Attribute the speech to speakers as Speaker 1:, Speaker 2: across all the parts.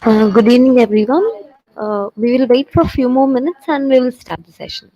Speaker 1: Good evening, everyone. We will wait for a few more minutes and we will start the session.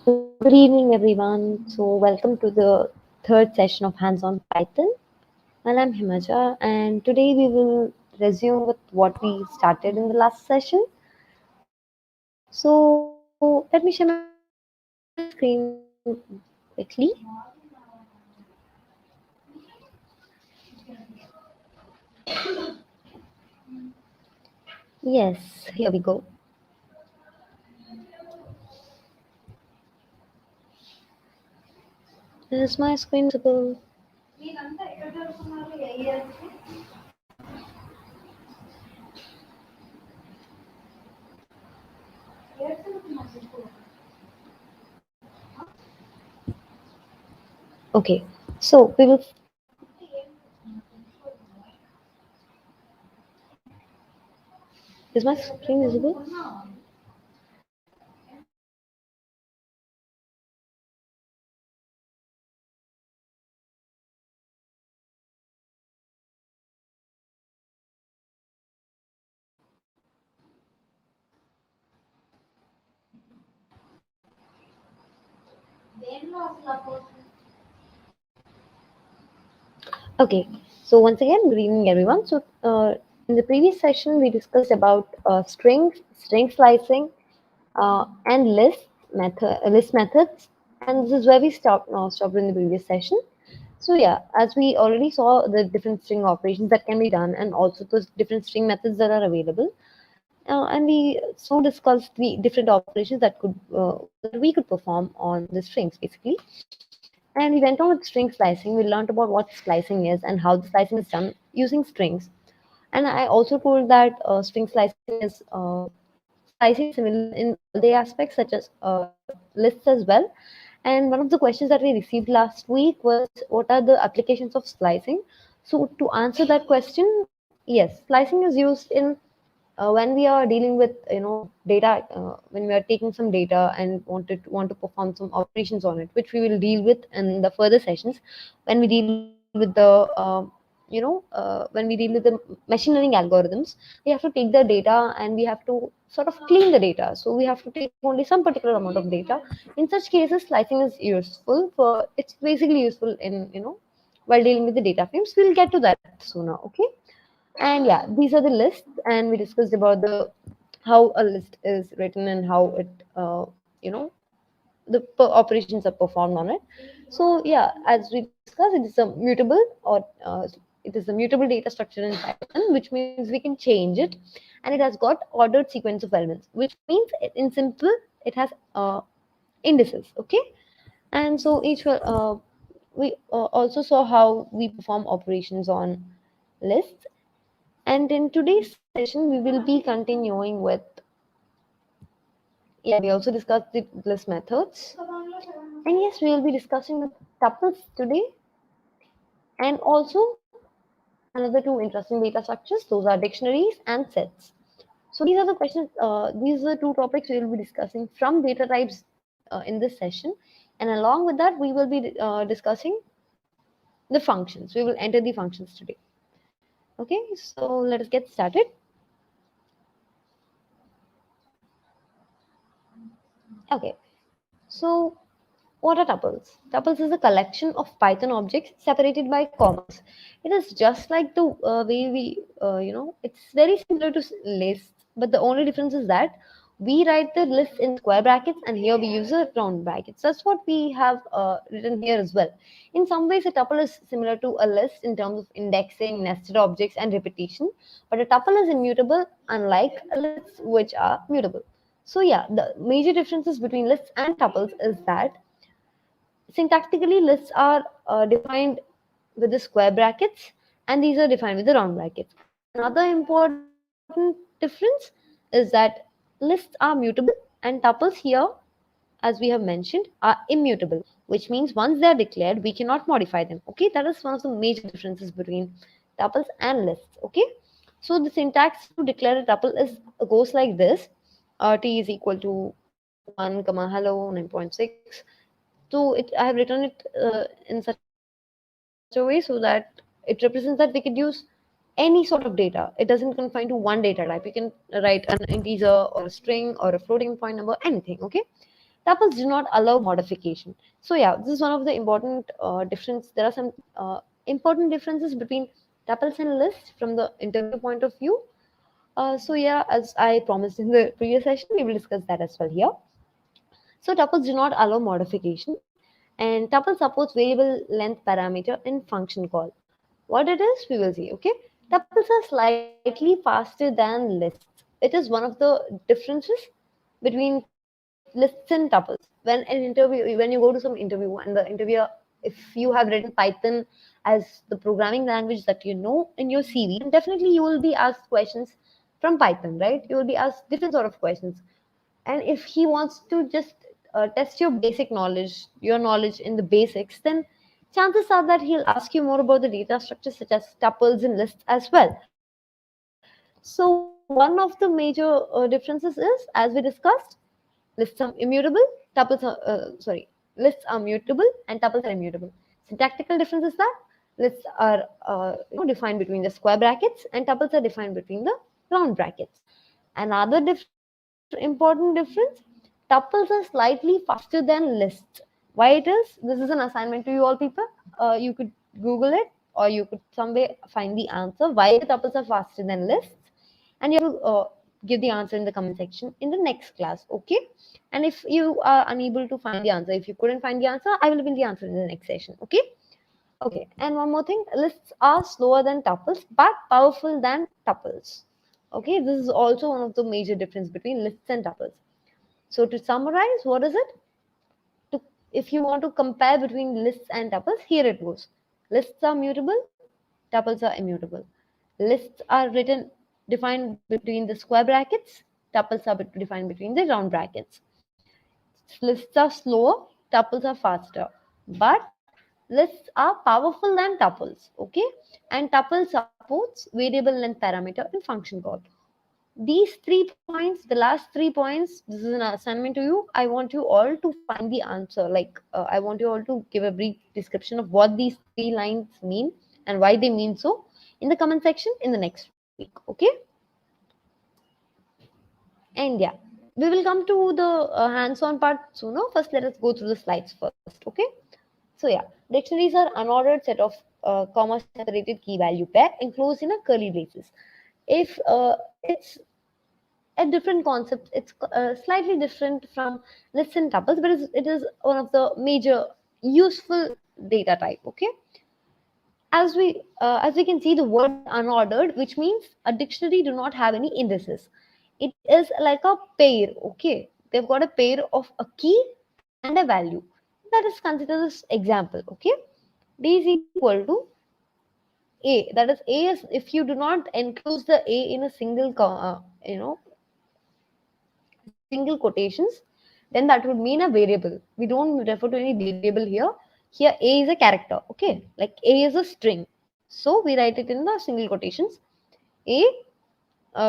Speaker 1: Good evening, everyone. So, welcome to the third session of Hands on Python. And I'm Himaja, and today we will resume with what we started in the last session. So, let me share my screen quickly. Yes, here we go. Is my screen visible? Okay, so we will. Is my screen visible? Okay, so once again, good evening, everyone. So, in the previous session, we discussed about string slicing, and list methods, and this is where we stopped in the previous session. So yeah, as we already saw the different string operations that can be done, and also the different string methods that are available, and we so discussed the different operations that we could perform on the strings basically. And we went on with string slicing. We learned about what slicing is and how the slicing is done using strings. And I also told that string slicing is slicing is similar in all the aspects, such as lists as well. And one of the questions that we received last week was, what are the applications of slicing? So to answer that question, yes, slicing is used in when we are dealing with data, when we are taking some data and want to perform some operations on it, which we will deal with in the further sessions when we deal with the when we deal with the machine learning algorithms. We have to take the data and we have to sort of clean the data, so we have to take only some particular amount of data. In such cases, slicing is useful for it's basically useful in while dealing with the data frames. We'll get to that sooner. Okay. And yeah, these are the lists, and we discussed about the how a list is written and how it you know operations are performed on it. So yeah, as we discussed, it is a mutable, or it is a mutable data structure in Python, which means we can change it, and it has got ordered sequence of elements, which means in simple it has indices. Okay. And so we also saw how we perform operations on lists. And in today's session, we will be continuing with, yeah, we also discussed the list methods. And yes, we will be discussing the tuples today, and also another two interesting data structures. Those are dictionaries and sets. So these are the questions, these are the two topics we will be discussing from data types in this session. And along with that, we will be discussing the functions. We will enter the functions today. Okay, so let us get started. Okay, so what are tuples? Tuples is a collection of Python objects separated by commas. It is just like the way it's very similar to lists, but the only difference is that we write the list in square brackets and here we use a round brackets. That's what we have written here as well. In some ways, a tuple is similar to a list in terms of indexing, nested objects, and repetition, but a tuple is immutable, unlike a list, which are mutable. So yeah, the major differences between lists and tuples is that syntactically, lists are defined with the square brackets, and these are defined with the round brackets. Another important difference is that lists are mutable, and tuples here, as we have mentioned, are immutable, which means once they are declared, we cannot modify them. Okay, that is one of the major differences between tuples and lists. Okay, so the syntax to declare a tuple is goes like this: t is equal to 1 comma hello 9.6. So I have written it in such a way so that it represents that we could use any sort of data. It doesn't confine to one data type. You can write an integer or a string or a floating point number, anything. Okay. Tuples do not allow modification. So yeah, this is one of the important difference. There are some important differences between tuples and lists from the interview point of view. So yeah, as I promised in the previous session, we will discuss that as well here. So tuples do not allow modification, and tuple supports variable length parameter in function call. What it is, we will see. Okay, tuples are slightly faster than lists. It is one of the differences between lists and tuples. When an interview, when you go to some interview, and the interviewer, if you have written Python as the programming language that you know in your CV, then definitely you will be asked questions from Python, right? You will be asked different sort of questions. And if he wants to just test your basic knowledge, your knowledge in the basics, then chances are that he'll ask you more about the data structures such as tuples and lists as well. So one of the major differences is, as we discussed, lists are immutable, lists are mutable, and tuples are immutable. Syntactical difference is that lists are defined between the square brackets and tuples are defined between the round brackets. Another important difference, tuples are slightly faster than lists. Why it is? This is an assignment to you all people. You could Google it, or you could some way find the answer why the tuples are faster than lists, and you have to give the answer in the comment section in the next class. Okay, and if you are unable to find the answer, if you couldn't find the answer, I will give the answer in the next session. Okay. Okay, and one more thing, lists are slower than tuples but powerful than tuples. Okay, this is also one of the major difference between lists and tuples. So to summarize, what is it? To, if you want to compare between lists and tuples, here it goes. Lists are mutable, tuples are immutable. Lists are written defined between the square brackets, tuples are defined between the round brackets. Lists are slower, tuples are faster. But lists are powerful than tuples, okay? And tuple supports variable length parameter in function call. These 3 points, the last 3 points, this is an assignment to you. I want you all to find the answer. Like, I want you all to give a brief description of what these 3 lines mean and why they mean so in the comment section in the next week, okay? And yeah, we will come to the hands-on part sooner. First, let us go through the slides first, okay? So yeah, dictionaries are unordered set of comma-separated key-value pair enclosed in a curly braces. If it's a different concept, it's slightly different from lists and tuples, but it is one of the major useful data type. Okay, as we can see, the word is unordered, which means a dictionary do not have any indices. It is like a pair. Okay, they've got a pair of a key and a value. That is considered this example. Okay, d is equal to a. That is a is, if you do not enclose the a in a single single quotations, then that would mean a variable. We don't refer to any variable here. Here a is a character. Okay, like a is a string, so we write it in the single quotations. A,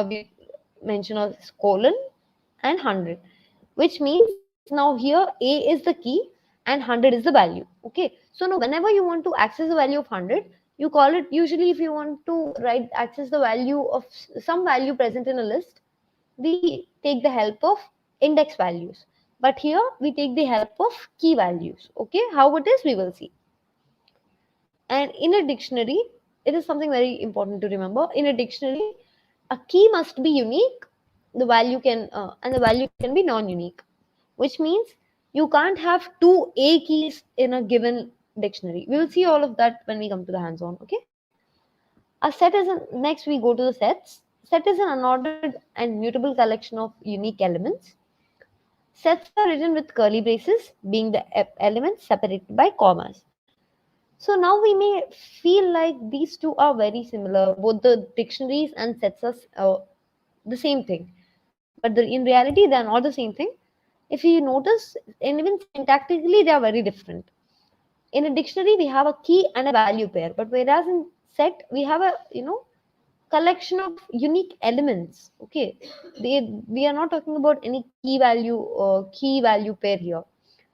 Speaker 1: we mention a colon and 100, which means now here a is the key and 100 is the value. Okay, so now whenever you want to access the value of 100, you call it, usually if you want to write access the value of some value present in a list, we take the help of index values. But here we take the help of key values. Okay, how it is, we will see. And in a dictionary, it is something very important to remember. In a dictionary, a key must be unique. The value can and the value can be non-unique, which means you can't have two A keys in a given dictionary. We will see all of that when we come to the hands-on. Okay. A set is next we go to the sets. Set is an unordered and mutable collection of unique elements. Sets are written with curly braces, being the elements separated by commas. So now we may feel like these two are very similar. Both the dictionaries and sets are the same thing, but in reality they are not the same thing. If you notice, and even syntactically they are very different. In a dictionary we have a key and a value pair, but whereas in set we have a collection of unique elements. Okay, we are not talking about any key value pair here.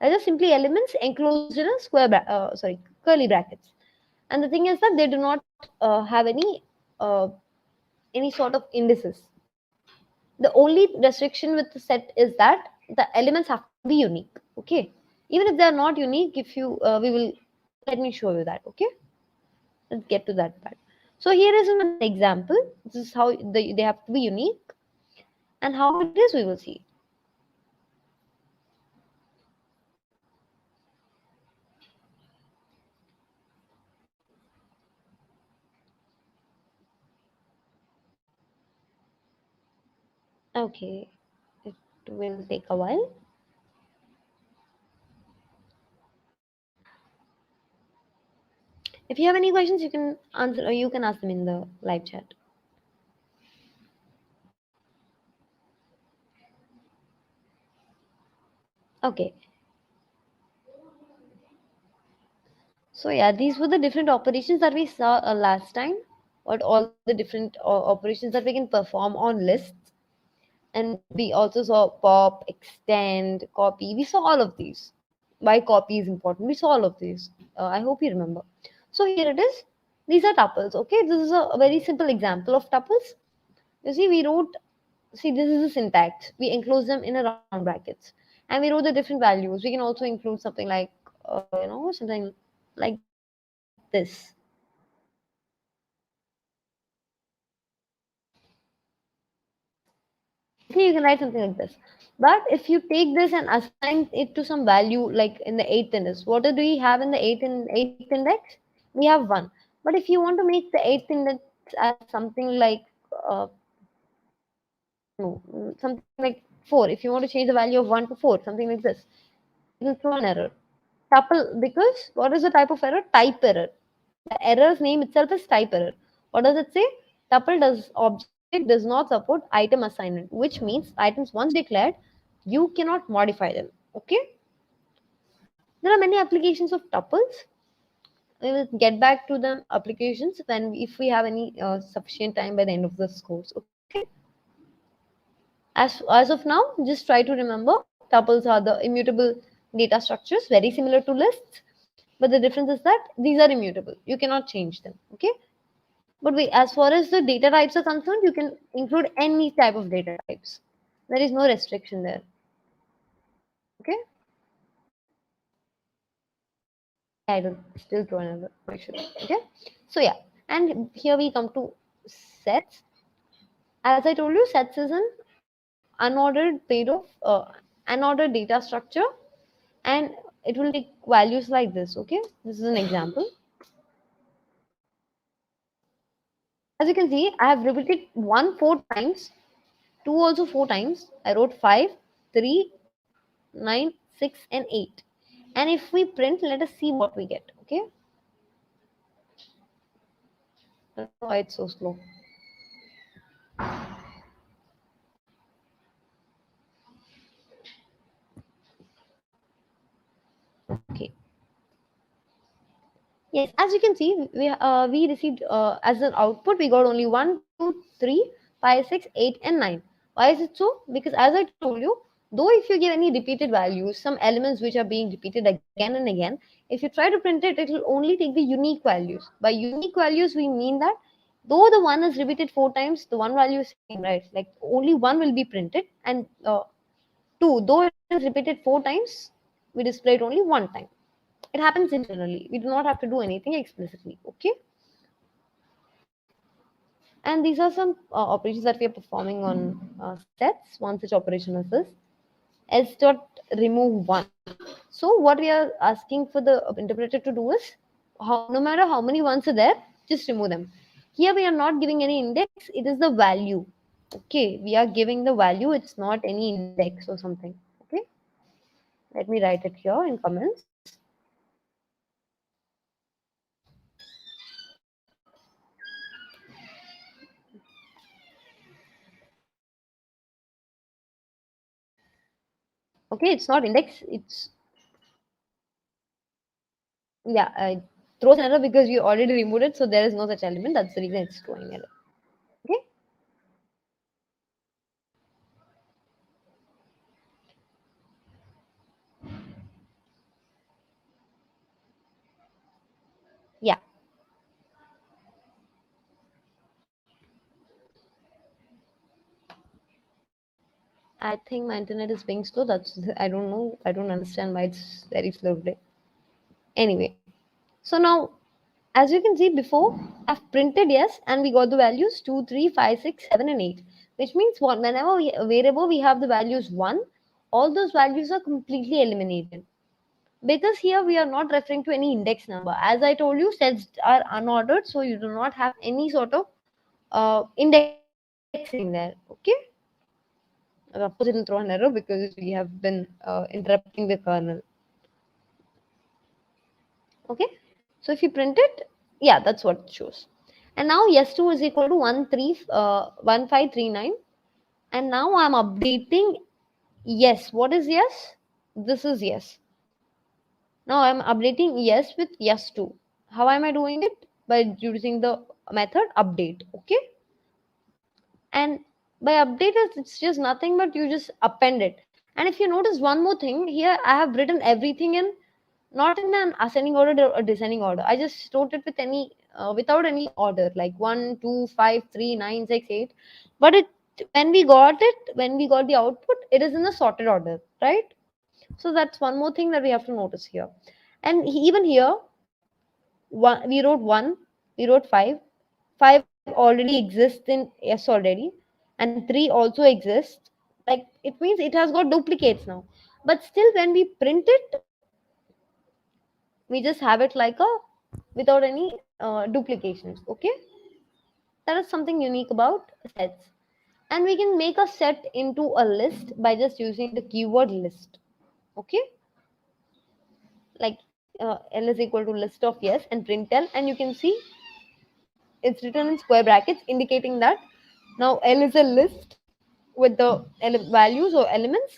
Speaker 1: They're just simply elements enclosed in a curly brackets. And the thing is that they do not have uh, any sort of indices. The only restriction with the set is that the elements have to be unique. be unique. Okay, even if they are not unique, if you we will let me show you that. Okay, let's get to that part. So here is an example. This is how they have to be unique, and how it is we will see. Okay, it will take a while. If you have any questions, you can answer, or you can ask them in the live chat. Okay, so yeah, these were the different operations that we saw last time. What all the different operations that we can perform on lists, and we also saw pop, extend, copy. We saw all of these. Why copy is important? We saw all of these. I hope you remember. So here it is. These are tuples. Okay, this is a very simple example of tuples. You see, we wrote. See, this is the syntax. We enclose them in a round brackets, and we wrote the different values. We can also include something like, something like this. Okay, you can write something like this. But if you take this and assign it to some value, like in the eighth index, what do we have in the eighth index? We have 1. But if you want to make the eighth index as something like no, something like 4, if you want to change the value of 1 to 4, something like this, it will throw an error. Tuple, because what is the type of error? Type error. The error's name itself is type error. What does it say? Tuple does object does not support item assignment, which means items once declared, you cannot modify them. Okay. There are many applications of tuples. We will get back to the applications when if we have any sufficient time by the end of this course. Okay. As of now, just try to remember tuples are the immutable data structures, very similar to lists, but the difference is that these are immutable. You cannot change them. Okay. But wait, as far as the data types are concerned, you can include any type of data types. There is no restriction there. Okay. I don't still throw another question. Okay. So yeah, and here we come to sets. As I told you, sets is an unordered pair of unordered data structure, and it will take values like this. Okay. This is an example. As you can see, I have repeated 1 4 times, 2 also 4 times. I wrote 5, 3, 9, 6, and 8. And if we print, let us see what we get. Okay. I don't know why it's so slow. Okay. Yes, as you can see, we received as an output we got only 1, 2, 3, 5, 6, 8, and 9. Why is it so? Because as I told you, though if you give any repeated values, some elements which are being repeated again and again, if you try to print it, it will only take the unique values. By unique values, we mean that though the one is repeated 4 times, the one value is same, right? Like only one will be printed, and two, though it is repeated 4 times, we display it only one time. It happens internally. We do not have to do anything explicitly. Okay. And these are some operations that we are performing on sets. One such operation is this else dot remove one. So what we are asking for the interpreter to do is, no matter how many ones are there, just remove them. Here we are not giving any index. It is the value. Okay. We are giving the value. It's not any index or something. Okay. Let me write it here in comments. Okay. It's not index. It's yeah, throws an error because you already removed it, so there is no such element. That's the reason it's throwing error. Okay. Yeah. I think my internet is being slow. That's I don't know. I don't understand why it's very slow today. Anyway, so now as you can see before, I've printed yes, and we got the values 2, 3, 5, 6, 7, and 8. Which means what whenever wherever we have the values 1, all those values are completely eliminated. Because here we are not referring to any index number. As I told you, sets are unordered, so you do not have any sort of indexing there. Okay. Of course, it will throw an error because we have been interrupting the kernel. Okay. So if you print it, yeah, that's what it shows. And now yes2 is equal to 1539. And now I'm updating yes. What is yes? This is yes. Now I'm updating yes with yes2. How am I doing it? By using the method update. Okay. And by update it's just nothing but you just append it. And if you notice one more thing here, I have written everything in not in an ascending order or descending order. I just wrote it with any without any order, like 1, 2, 5, 3, 9, 6, 8. But it when we got the output, it is in a sorted order, right? So that's one more thing that we have to notice here. And even here, we wrote 1, we wrote 5. 5 already exists in yes already, and 3 also exists. Like it means it has got duplicates now. But still, when we print it, we just have it like a without any duplications. Okay, that is something unique about sets. And we can make a set into a list by just using the keyword list. Okay, like L is equal to list of yes and print L, and you can see it's written in square brackets indicating that now L is a list with the values or elements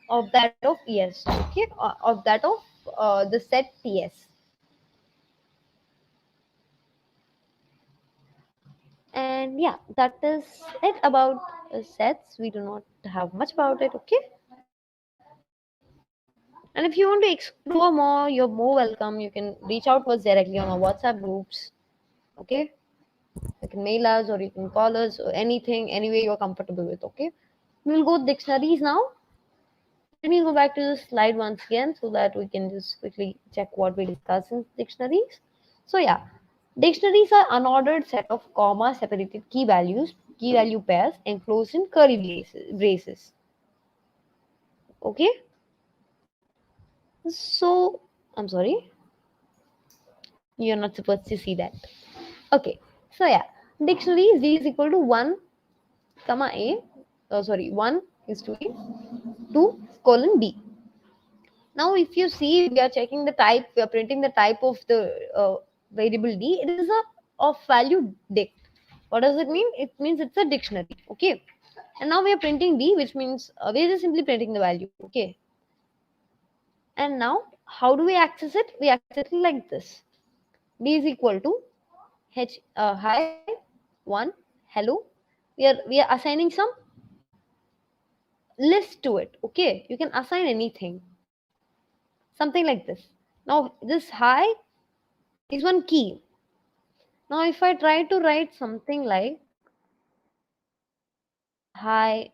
Speaker 1: of that of yes. Okay, of that of the set ts. And yeah, that is it about sets. We do not have much about it. Okay, and if you want to explore more, you're more welcome. You can reach out to us directly on our WhatsApp groups. Okay, you can mail us or you can call us or anything, any way you're comfortable with. Okay, we'll go dictionaries now. Let me go back to the slide once again so that we can just quickly check what we discussed in dictionaries. So yeah, dictionaries are unordered set of comma separated key values, key value pairs enclosed in curly braces. Okay, so I'm sorry, you're not supposed to see that. Okay, so yeah, dictionary is D is equal to 1 comma A, sorry, 1 is to A, 2 colon B. Now, if you see, we are checking the type, we are printing the type of the variable D. It is a of value dict. What does it mean? It means it's a dictionary. Okay. And now we are printing D, which means we are just simply printing the value. Okay. And now, how do we access it? We access it like this. D is equal to hi 1 hello. We are assigning some list to it. Okay. You can assign anything. Something like this. Now, this hi is one key. Now, if I try to write something like hi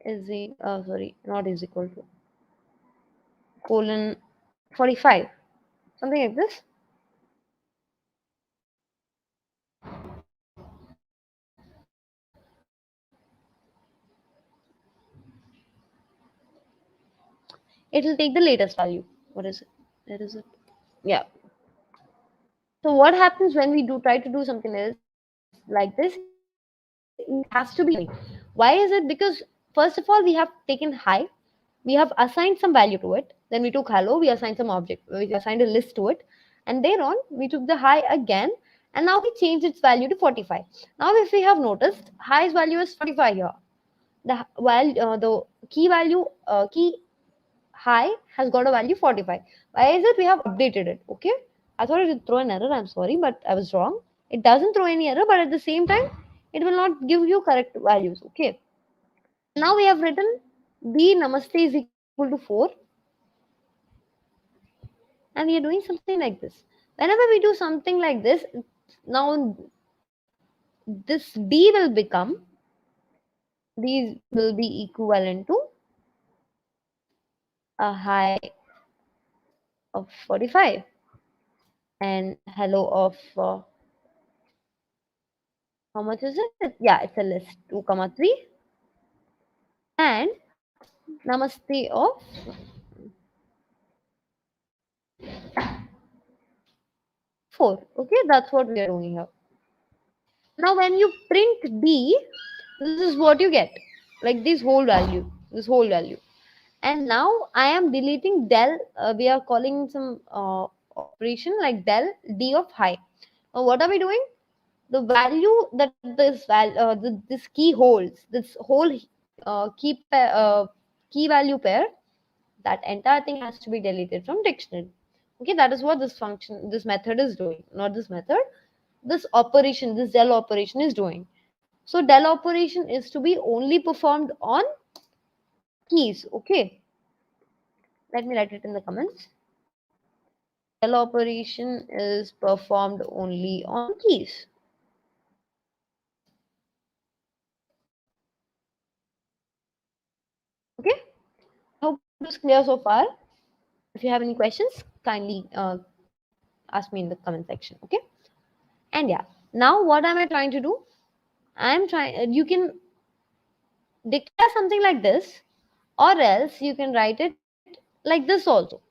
Speaker 1: is sorry, not is equal to colon 45, something like this. It will take the latest value. What is it? Where is it? Yeah. So what happens when we do try to do something else like this? It has to be dictionary. Why is it? Because first of all, we have taken hi, we have assigned some value to it. Then we took hello, we assigned some object, we assigned a list to it, and thereon we took the hi again, and now we changed its value to 45. Now, if we have noticed, hi's value is 45 here. The key value key high has got a value 45. Why is it? We have updated it. Okay, I thought it would throw an error. I'm sorry, but I was wrong. It doesn't throw any error, but at the same time, it will not give you correct values. Okay. Now we have written b namaste is equal to 4, and we are doing something like this. Whenever we do something like this, now this d will become these will be equivalent to a high of 45 and hello of how much is it? Yeah, it's a list 2 comma 3 and namaste of 4. Okay, that's what we are doing here. Now, when you print D, this is what you get, like this whole value. And now I am deleting del. We are calling some operation like del D of high. Now, what are we doing? The value that this key holds, this whole key value pair, that entire thing has to be deleted from dictionary. Okay, that is what this method is doing, not this method. This del operation is doing. So del operation is to be only performed on keys. Okay, let me write it in the comments. Del operation is performed only on keys. Okay, hope it was clear so far. If you have any questions, kindly ask me in the comment section. Okay, and yeah, now what am I trying to do? I'm trying. You can declare something like this, or else you can write it like this also.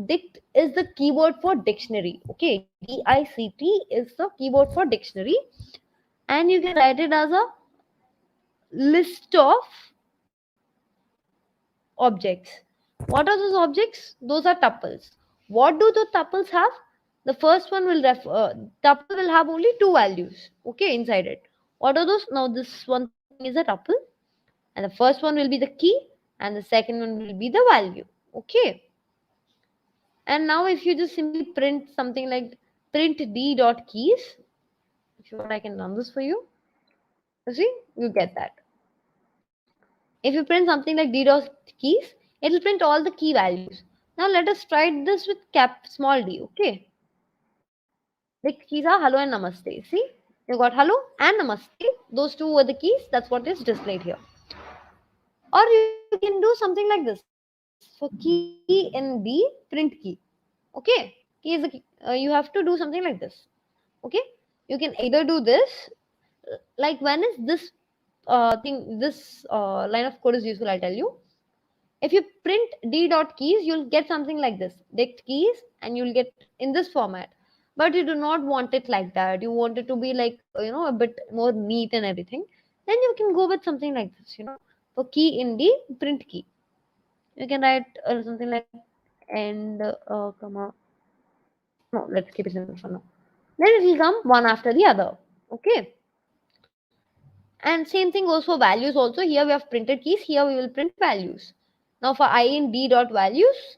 Speaker 1: Dict is the keyword for dictionary. Okay, DICT is the keyword for dictionary, and you can write it as a list of objects. What are those objects? Those are tuples. What do the tuples have? The first one will tuple will have only two values. Okay, inside it. What are those? Now this one thing is a tuple, and the first one will be the key, and the second one will be the value. Okay. And now if you just simply print something like print d dot keys, if you want I can run this for you. You see, you get that. If you print something like d dot keys, it will print all the key values. Now let us try this with cap small d. Okay. The keys are hello and namaste. See, you got hello and namaste. Those two were the keys. That's what is displayed here. Or you can do something like this. For key in B, print key. Okay. Key is the key. You have to do something like this. Okay. You can either do this, like when is this line of code is useful, I'll tell you. If you print d dot keys, you'll get something like this, dict keys, and you'll get in this format. But you do not want it like that. You want it to be like a bit more neat and everything. Then you can go with something like this. For key in d, print key. You can write something like and comma. No, let's keep it simple for now. Then it will come one after the other. Okay. And same thing goes for values also. Here we have printed keys. Here we will print values. Now for I in D dot values,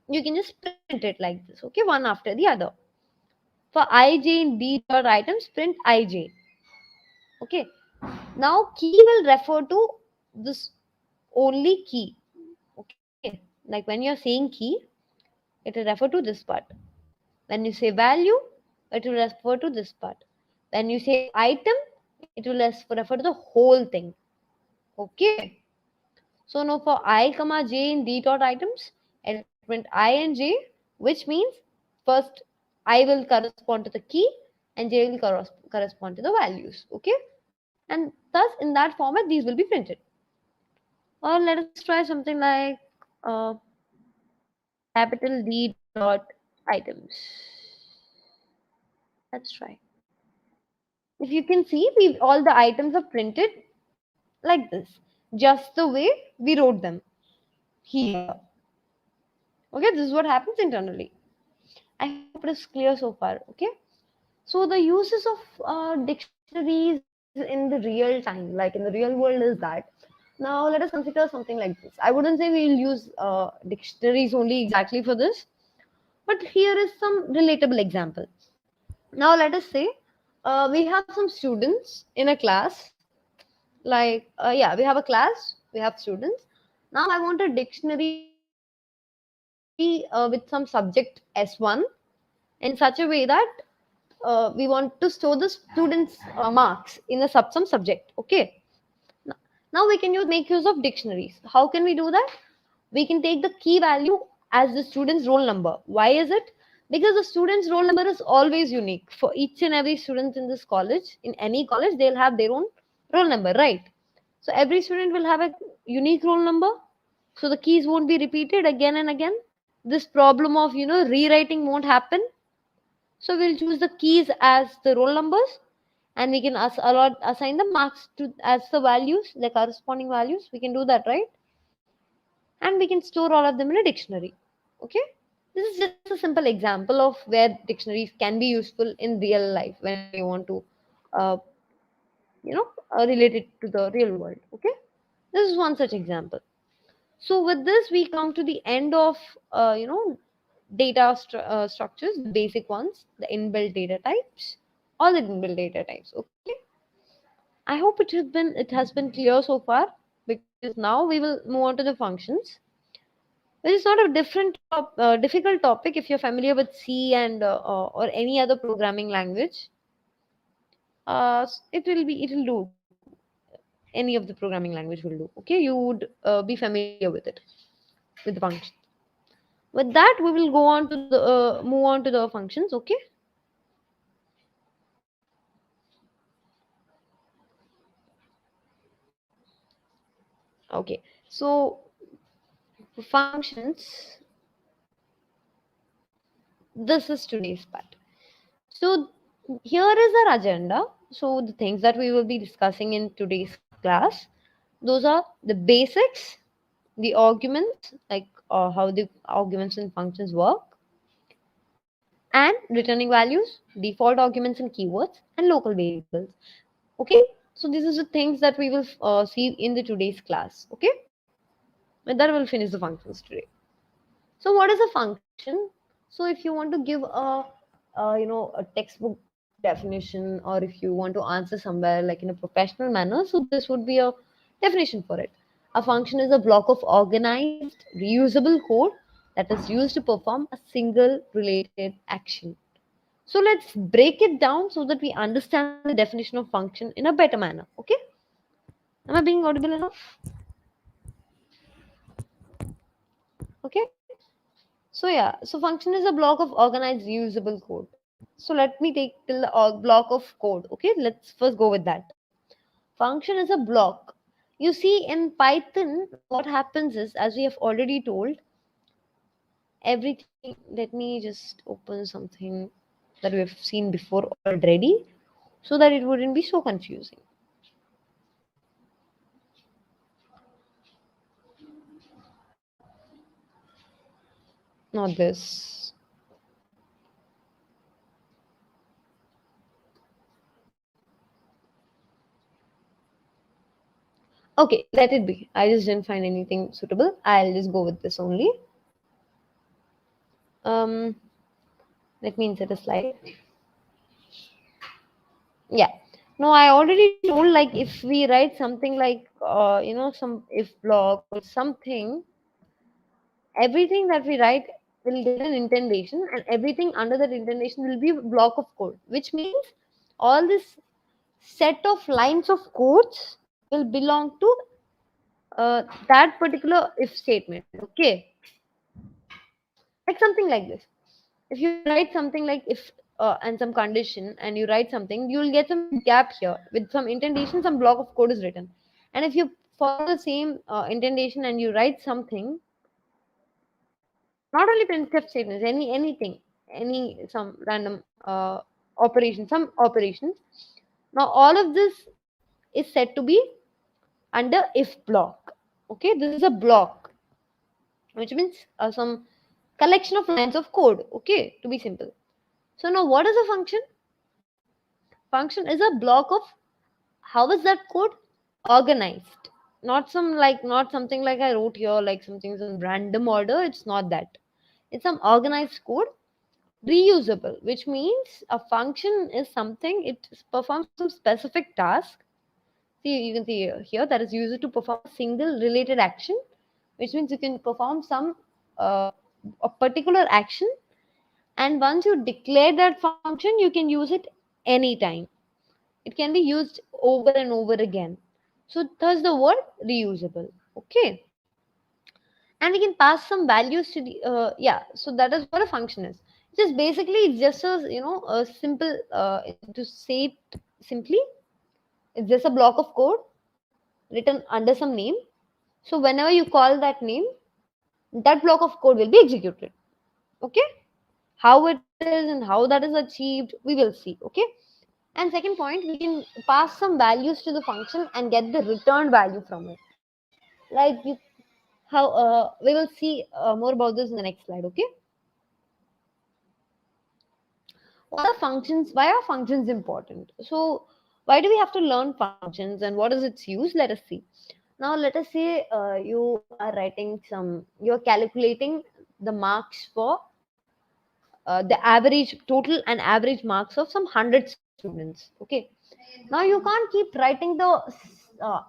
Speaker 1: you can just print it like this. Okay, one after the other. For IJ in D dot items, print IJ. Okay. Now key will refer to this only key. Okay. Like when you're saying key, it will refer to this part. When you say value, it will refer to this part. When you say item, it will refer to the whole thing. Okay. So now for I comma j in d dot items, it will print I and j, which means first I will correspond to the key and j will correspond to the values. Okay. And thus in that format, these will be printed. Or let us try something like uh, capital D dot items. Let's try. If you can see, all the items are printed like this, just the way we wrote them here. Okay, this is what happens internally. I hope it is clear so far. Okay, so the uses of dictionaries in the real time, like in the real world, is that. Now let us consider something like this. I wouldn't say we'll use dictionaries only exactly for this, but here is some relatable example. Now let us say we have some students in a class. Like yeah, we have a class. We have students. Now I want a dictionary with some subject S1 in such a way that we want to store the students marks in a sum subject. Okay, now we can make use of dictionaries. How can we do that? We can take the key value as the student's roll number. Why is it? Because the student's roll number is always unique for each and every student in this college. In any college, they'll have their own roll number, right? So every student will have a unique roll number. So the keys won't be repeated again and again. This problem of rewriting won't happen. So we'll choose the keys as the roll numbers, and we can assign the marks to as the values, the corresponding values. We can do that, right? And we can store all of them in a dictionary. Okay, this is just a simple example of where dictionaries can be useful in real life when you want to uh, relate it to the real world. Okay, this is one such example. So with this we come to the end of structures, the basic ones, the inbuilt data types, all the inbuilt data types. Okay, I hope it has been clear so far, because now we will move on to the functions, which is not a difficult topic if you're familiar with C and or any other programming language. It will do. Any of the programming language will do. Okay, you would be familiar with it, with the function. With that, we will go on to the move on to the functions. Okay. Okay. So for functions, this is today's part. So here is our agenda. So the things that we will be discussing in today's class, those are the basics, the arguments, like how the arguments and functions work, and returning values, default arguments and keywords, and local variables. Okay. So these are the things that we will see in the today's class. Okay. And that will finish the functions today. So what is a function? So if you want to give a textbook definition, or if you want to answer somewhere like in a professional manner, so this would be a definition for it. A function is a block of organized reusable code that is used to perform a single related action. So let's break it down so that we understand the definition of function in a better manner. Okay, am I being audible enough? Okay. So yeah, so function is a block of organized reusable code. So let me take till the block of code. Okay, let's first go with that. Function is a block. You see, in Python, what happens is, as we have already told, everything. Let me just open something that we have seen before already, so that it wouldn't be so confusing. Not this. Okay, let it be. I just didn't find anything suitable. I'll just go with this only. Um, Let me insert a slide. Yeah. No, I already told, like, if we write something like some if block or something, everything that we write will get an indentation, and everything under that indentation will be a block of code, which means all this set of lines of codes will belong to that particular if statement. Okay, like something like this. If you write something like if and some condition, and you write something, you will get some gap here with some indentation, some block of code is written. And if you follow the same indentation and you write something, not only printf statements, anything, any some random operation, some operations, now all of this is said to be under if block. Okay, this is a block, which means some collection of lines of code. Okay, to be simple. So now what is a function? Function is a block of, how is that code organized? Not something like I wrote here, like something in random order. It's not that. It's some organized code, reusable, which means a function is something, it performs some specific task. See, you can see here that is used to perform a single related action, which means you can perform some uh, a particular action And once you declare that function, you can use it anytime. It can be used over and over again. So thus the word reusable. Okay. And we can pass some values to the so that is what a function is. Just basically it's just a a simple to say it simply, it's just a block of code written under some name. So whenever you call that name, that block of code will be executed. Okay. How it is and how that is achieved, we will see. Okay. And second point, we can pass some values to the function and get the return value from it. Like you, how we will see more about this in the next slide. Okay. What are functions? Why are functions important? So why do we have to learn functions and what is its use? Let us see. Now let us say you are writing some, you are calculating the marks for the average total and average marks of some 100 students. Okay. Now you can't keep writing the uh,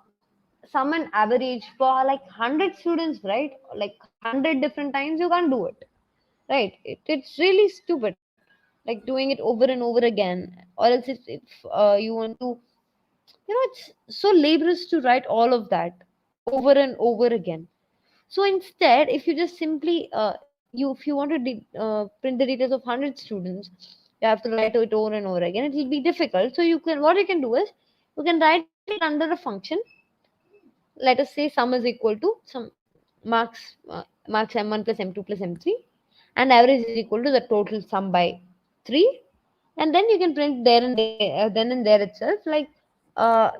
Speaker 1: sum and average for like 100 students, right? Like 100 different times, you can't do it, right? It's really stupid, like doing it over and over again. Or else if you want to, it's so laborious to write all of that over and over again. So instead, if you just simply you if you want to print the details of 100 students, you have to write it over and over again. It will be difficult. So you can, what you can do is, you can write it under a function. Let us say sum is equal to some marks m1 plus m2 plus m3, and average is equal to the total sum by 3. And then you can print there and there, then and there itself, like uh,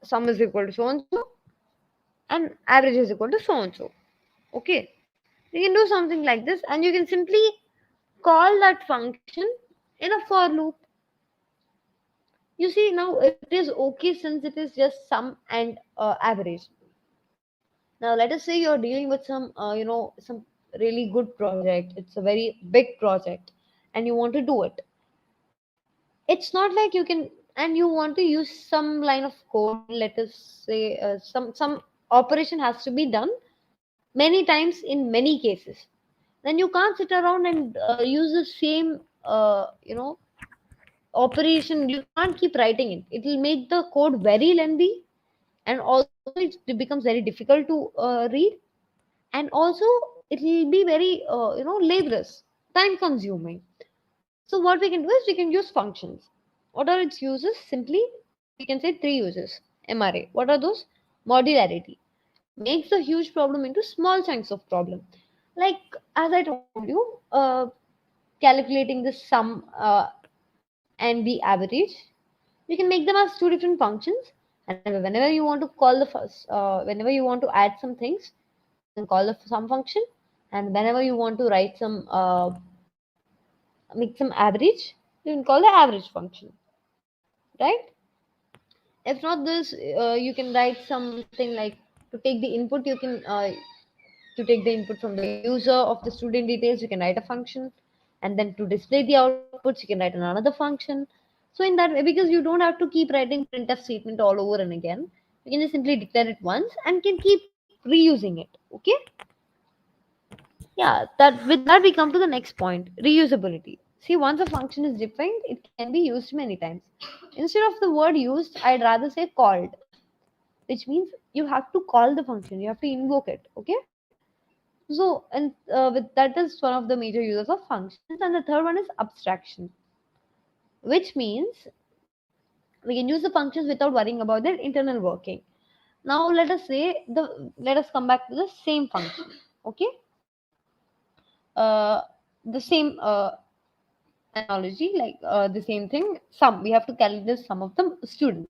Speaker 1: sum is equal to so and so, and average is equal to so and so. Okay. You can do something like this, and you can simply call that function in a for loop. You see, now it is okay since it is just sum and average. Now let us say you're dealing with some some really good project. It's a very big project and you want to do it. It's not like you can, and you want to use some line of code. Let us say some operation has to be done many times in many cases. Then you can't sit around and use the same operation. You can't keep writing it. It will make the code very lengthy, and also it becomes very difficult to read, and also it will be very laborious, time consuming. So what we can do is we can use functions. What are its uses? Simply we can say three uses. MRA, what are those? Modularity, makes a huge problem into small chunks of problem. Like as I told you, calculating the sum and the average, you can make them as two different functions. And whenever you want to call the first, whenever you want to add some things, you can call the sum function. And whenever you want to write some make some average, you can call the average function, right? If not this, you can write something like, to take the input, you can to take the input from the user of the student details, you can write a function. And then to display the outputs, you can write another function. So in that way, because you don't have to keep writing printf statement all over and again, you can just simply declare it once and can keep reusing it. Okay. Yeah, that with that we come to the next point, reusability. See, once a function is defined, it can be used many times. Instead of the word used, I'd rather say called, which means you have to call the function, you have to invoke it. Okay. So, and with that is one of the major uses of functions. And the third one is abstraction, which means we can use the functions without worrying about their internal working. Now, let us come back to the same function. Okay, uh, the same analogy, like the same thing. Sum. We have to calculate the sum of the students.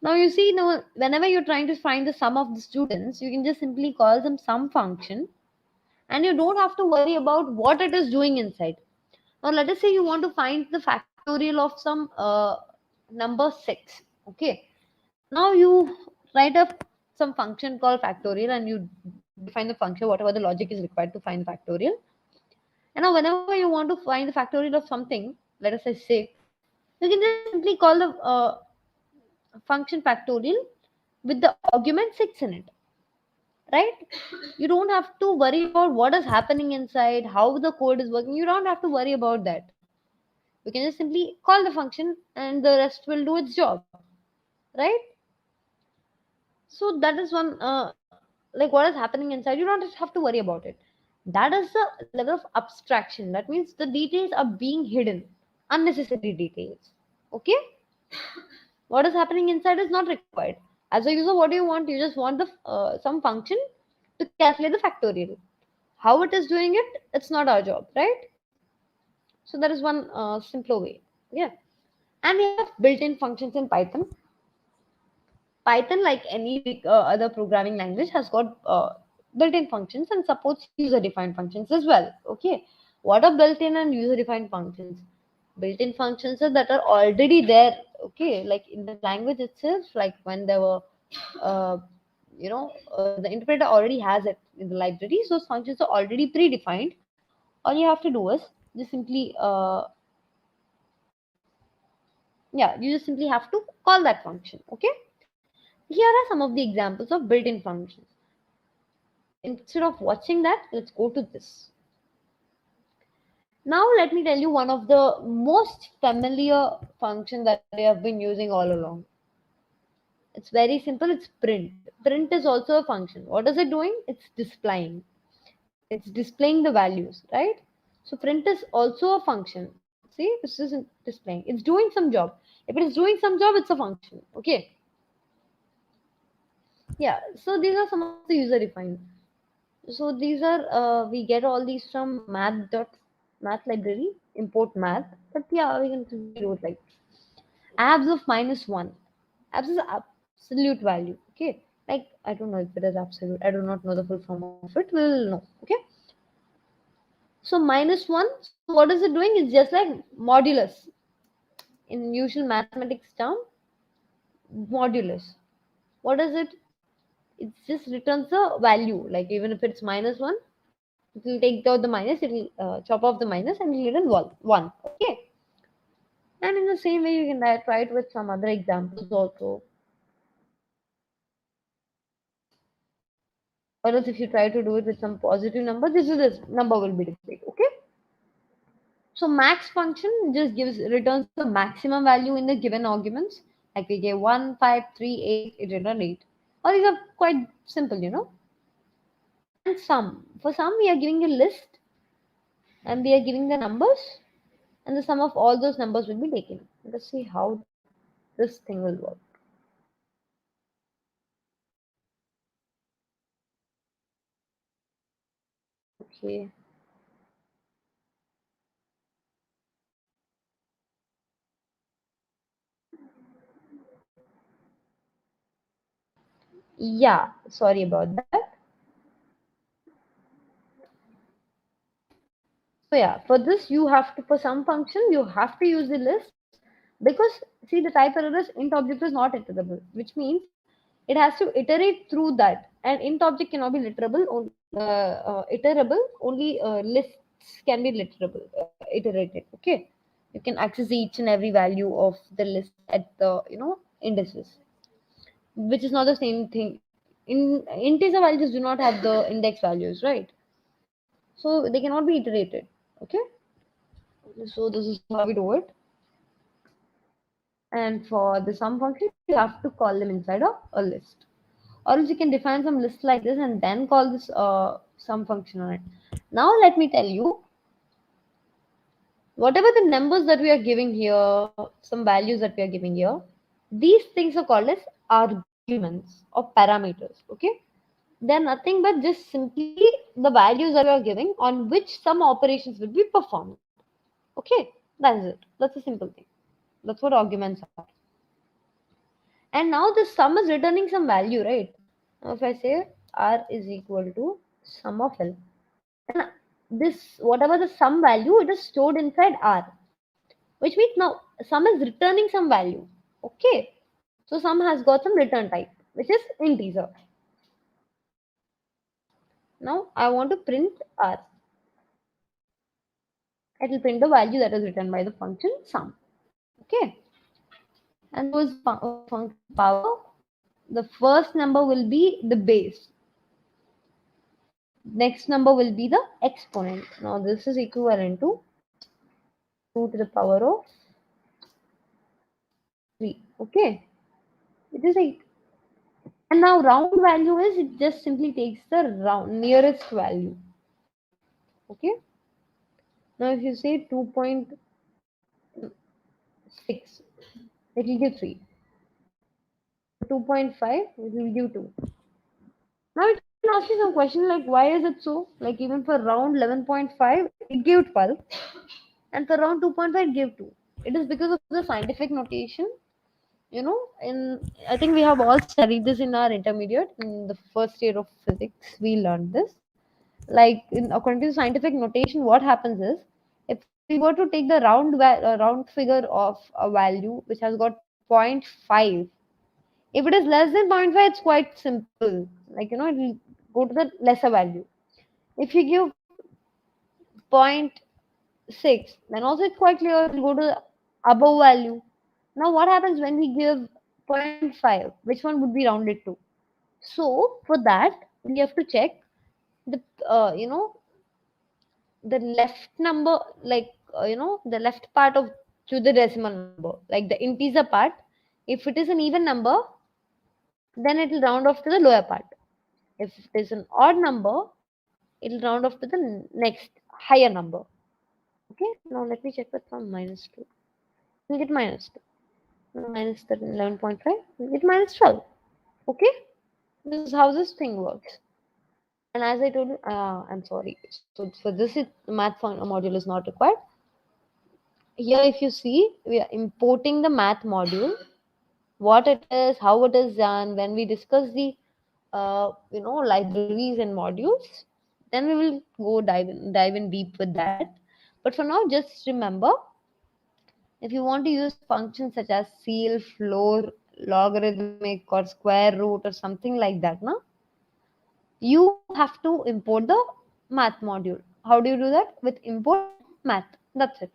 Speaker 1: Now, you see, now whenever you're trying to find the sum of the students, you can just simply call them sum function, and you don't have to worry about what it is doing inside. Now, let us say you want to find the factorial of some number 6. Okay. Now, you write up some function called factorial and you define the function, whatever the logic is required to find factorial. And now, whenever you want to find the factorial of something, let us say 6, you can just simply call the function factorial with the argument 6 in it. right? You don't have to worry about what is happening inside, how the code is working. You don't have to worry about that. You can just simply call the function and the rest will do its job, right? So that is one, like what is happening inside. You don't just have to worry about it. That is the level of abstraction. That means the details are being hidden, unnecessary details. Okay, what is happening inside is not required. As a user, what do you want? You just want the some function to calculate the factorial. How it is doing it, it's not our job, right? So that is one simpler way. Yeah, and we have built-in functions in Python. Python, like any other programming language, has got built-in functions and supports user-defined functions as well. Okay, what are built-in and user-defined functions? Built-in functions are that are already there. Okay, like in the language itself, like when there were, uh, the interpreter already has it in the library. So those functions are already predefined. All you have to do is just simply, yeah, you just simply have to call that function. Okay, here are some of the examples of built-in functions. Instead of watching that, let's go to this. Now let me tell you one of the most familiar function that we have been using all along. It's very simple. It's print. Print is also a function. What is it doing? It's displaying. It's displaying the values, right? So print is also a function. See, this isn't displaying. It's doing some job. If it is doing some job, it's a function. Okay. Yeah. So these are some of the user defined. So these are we get all these from math library, import math. But yeah, we can simply do it like abs of -1. Abs is absolute value. Okay, like I don't know if it is absolute. I do not know the full form of it. We'll know. Okay, so -1. So what is it doing? It's just like modulus in usual mathematics term. Modulus. What is it? It just returns a value. Like even if it's -1, it will take out the minus, it will chop off the minus and it will return one. Okay. And in the same way, you can try it with some other examples also. Or else if you try to do it with some positive number, this number will be displayed. Okay. So max function just returns the maximum value in the given arguments. Like we gave 1, 5, 3, 8, it returned 8. Or these are quite simple. And sum. For sum, we are giving a list and we are giving the numbers, and the sum of all those numbers will be taken. Let's see how this thing will work. Okay. Yeah, sorry about that. So yeah, for this you have to, for some function, you have to use the list because see the type error is int object is not iterable, which means it has to iterate through that, and int object cannot be iterable. Only lists can be iterated. Okay, you can access each and every value of the list at the indices, which is not the same thing. In integer values do not have the index values, right? So they cannot be iterated. Okay, so this is how we do it. And for the sum function, you have to call them inside of a list, or else you can define some list like this and then call this sum function on it. Now let me tell you, whatever the numbers that we are giving here, some values that we are giving here, these things are called as arguments or parameters. Okay, they're nothing but just simply the values that we are giving on which some operations will be performed. Okay, that's it. That's a simple thing. That's what arguments are. And now the sum is returning some value, right? Now if I say R is equal to sum of L, then this whatever the sum value, it is stored inside R, which means now sum is returning some value. Okay, so sum has got some return type, which is integer. Now I want to print R. It will print the value that is returned by the function sum. Okay, and those function power, the first number will be the base. next number will be the exponent. Now this is equivalent to 2 to the power of 3. Okay, it is 8. And now round value is, it just simply takes the round nearest value. Okay. Now if you say 2.6, it will give 3. 2.5, it will give 2. Now it can ask you some question like, why is it so? Like even for round 11.5, it gave 12, and for round 2.5, it gave 2. It is because of the scientific notation. In I think we have all studied this in our intermediate. In the first year of physics, we learned this. Like according to scientific notation, what happens is, if we were to take the round figure of a value which has got zero point 0.5, if it is less than 0.5, it's quite simple. Like it will go to the lesser value. If you give zero point 0.6, then also it's quite clear it will go to the above value. Now what happens when we give zero point 0.5? Which one would be rounded to? So for that, we have to check the the left number, like the left part of to the decimal number, like the integer part. If it is an even number, then it will round off to the lower part. If it is an odd number, it will round off to the next higher number. Okay, now let me check that from minus 2. We'll get minus 2. Minus 11.5, we'll get minus 12. Okay, this is how this thing works. And as I told you, I'm sorry. So for this, math module is not required. Here, if you see, we are importing the math module, what it is, how it is done. When we discuss the libraries and modules, then we will go dive in deep with that. But for now, just remember, if you want to use functions such as ceil, floor, logarithmic, or square root, or something like that, now you have to import the math module. How do you do that? With import math. That's it.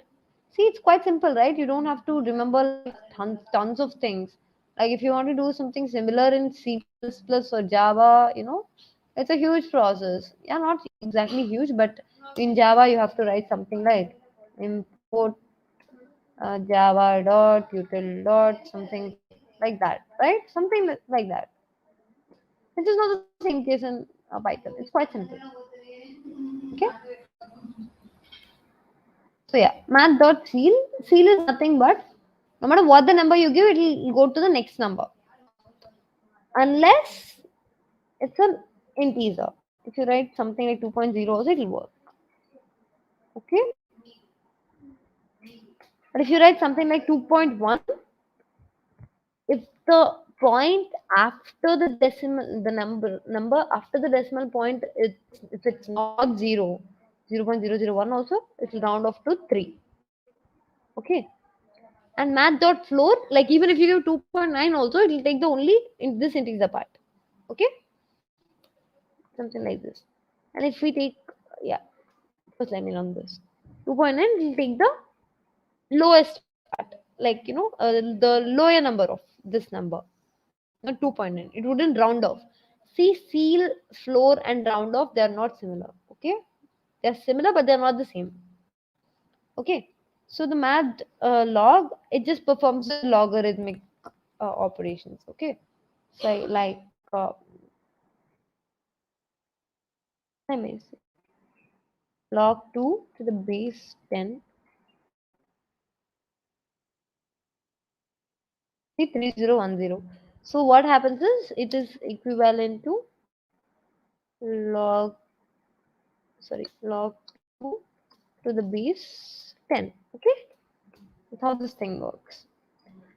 Speaker 1: See, it's quite simple, right? You don't have to remember like tons of things. Like if you want to do something similar in C++ or Java, it's a huge process. Yeah, not exactly huge, but in Java you have to write something like import Java dot util dot something like that, right? Something like that. Which is not the same case in Python. It's quite simple. Okay. So yeah, math.ceil. Ceil is nothing but no matter what the number you give, it will go to the next number. Unless it's an integer. If you write something like 2.0, also it will work. Okay. But if you write something like 2.1, if the point after the decimal, the number after the decimal point, if it's not 0.001 also, it will round off to 3. Okay. And math.floor, like even if you give 2.9 also, it will take the only in this integer part. Okay, something like this. And if we take, yeah, first let me run this. 2.9 will take the lowest part, like the lower number of this number, not 2.9. It wouldn't round off. See, ceil, floor, and round off, they are not similar. Okay, they are similar, but they are not the same. Okay, so the math log, it just performs the logarithmic operations. Okay, so like let me see, log 2 to the base 10. See 3010. So what happens is, it is equivalent to log log 2 to the base 10. Okay, that's how this thing works.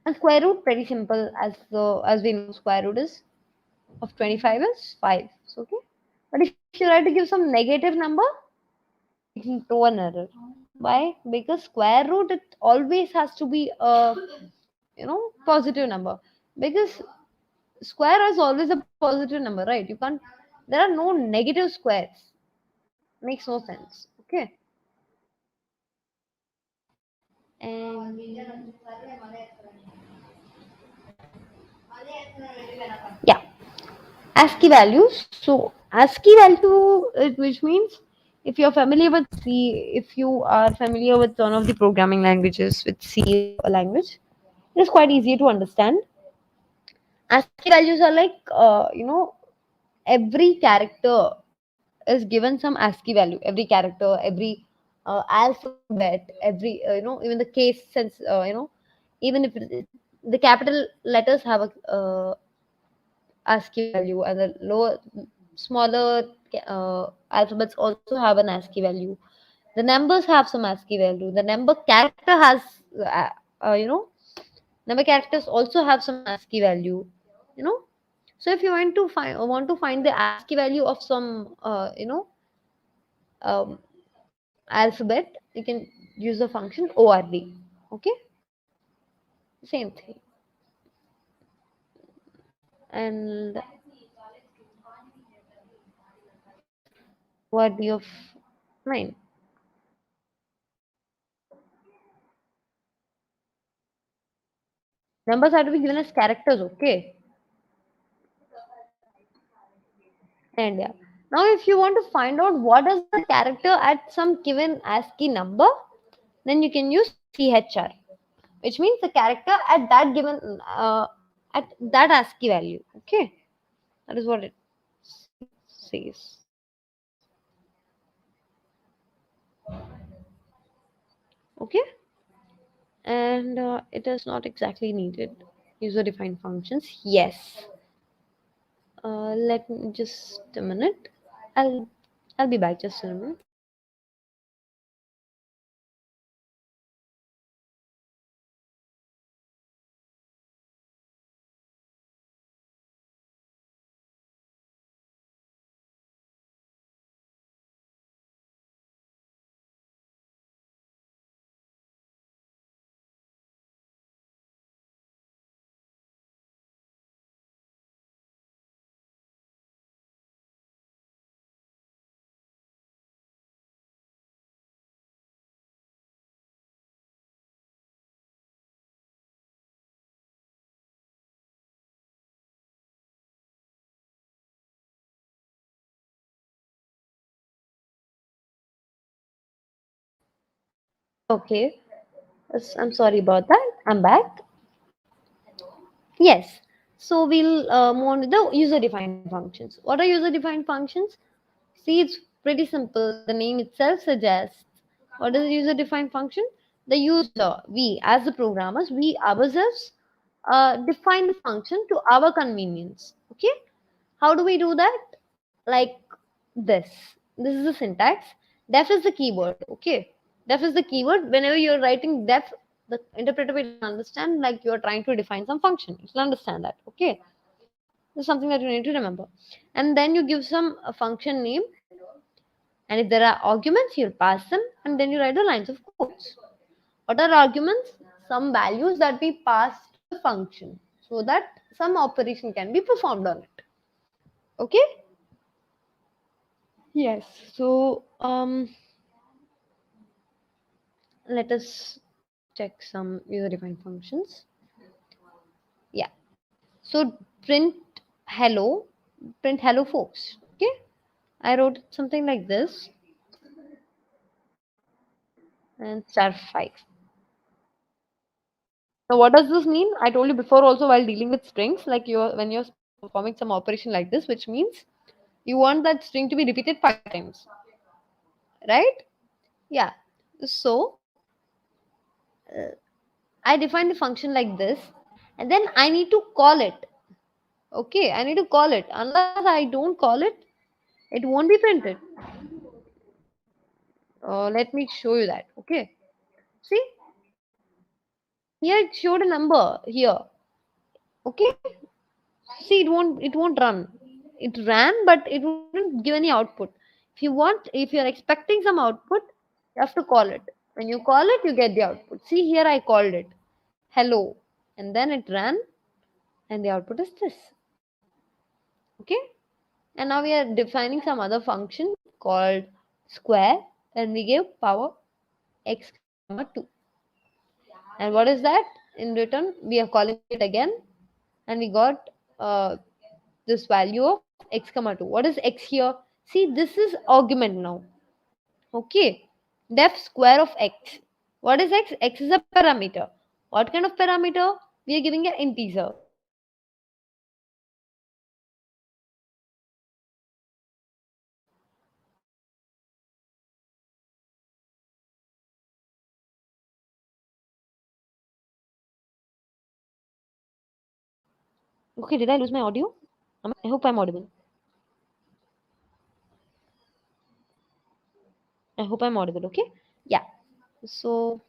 Speaker 1: And square root, pretty simple, as we know, square root is of 25 is 5. So okay, but if you try to give some negative number, it will throw an error. Why? Because square root, it always has to be a positive number, because square is always a positive number, right? You can't, there are no negative squares. Makes no sense. Okay. And yeah, ASCII values. So ASCII value, which means if you're familiar with C, if you are familiar with one of the programming languages, with C language, it is quite easy to understand. ASCII values are like, every character is given some ASCII value. Every character, every alphabet, every, even the case sense, even if the capital letters have a ASCII value, and the lower, smaller alphabets also have an ASCII value. The numbers have some ASCII value. The number character has, uh, you know, number characters also have some ASCII value. You know, so if you want to find the ASCII value of some, um, alphabet, you can use the function ORD. Okay, same thing. And ORD of 9. Numbers are to be given as characters. Okay, and yeah. Now, if you want to find out what is the character at some given ASCII number, then you can use CHR, which means the character at that given, at that ASCII value. Okay, that is what it says. Okay, and it is not exactly needed. User defined functions, yes. Let me just a minute. I'll I'll be back just in a minute. Okay, I'm sorry about that. I'm back. Yes. So we'll move on to the user-defined functions. What are user-defined functions? See, it's pretty simple. The name itself suggests. What is a user-defined function? The user, we as the programmers, we ourselves define the function to our convenience. Okay. How do we do that? Like this. This is the syntax. Def is the keyword. Okay. Def is the keyword. Whenever you're writing def, the interpreter will understand like you're trying to define some function. It will understand that. Okay. This is something that you need to remember. And then you give some function name. And if there are arguments, you'll pass them. And then you write the lines of codes. What are arguments? Some values that we pass to the function so that some operation can be performed on it. Okay. Yes. So let us check some user defined functions. Yeah. So hello, print hello folks. Okay. I wrote something like this and star 5. Now what does this mean? I told you before also while dealing with strings, like when you're performing some operation like this, which means you want that string to be repeated 5 times. Right? Yeah. So I define the function like this, and then I need to call it. Okay, I need to call it. Unless I don't call it, it won't be printed. Let me show you that. Okay, see here it showed a number here. Okay, see it won't run. It ran, but it wouldn't give any output. If you're expecting some output, you have to call it. When you call it, you get the output. See here, I called it hello, and then it ran, and the output is this. Okay, and now we are defining some other function called square, and we give power x comma 2. And what is that? In return, we are calling it again, and we got this value of x comma 2. What is x here? See, this is argument now. Okay. Def square of x. What is x? X is a parameter. What kind of parameter? We are giving an integer. Okay, did I lose my audio? I hope I'm audible. I hope I'm audible. Okay. Yeah. So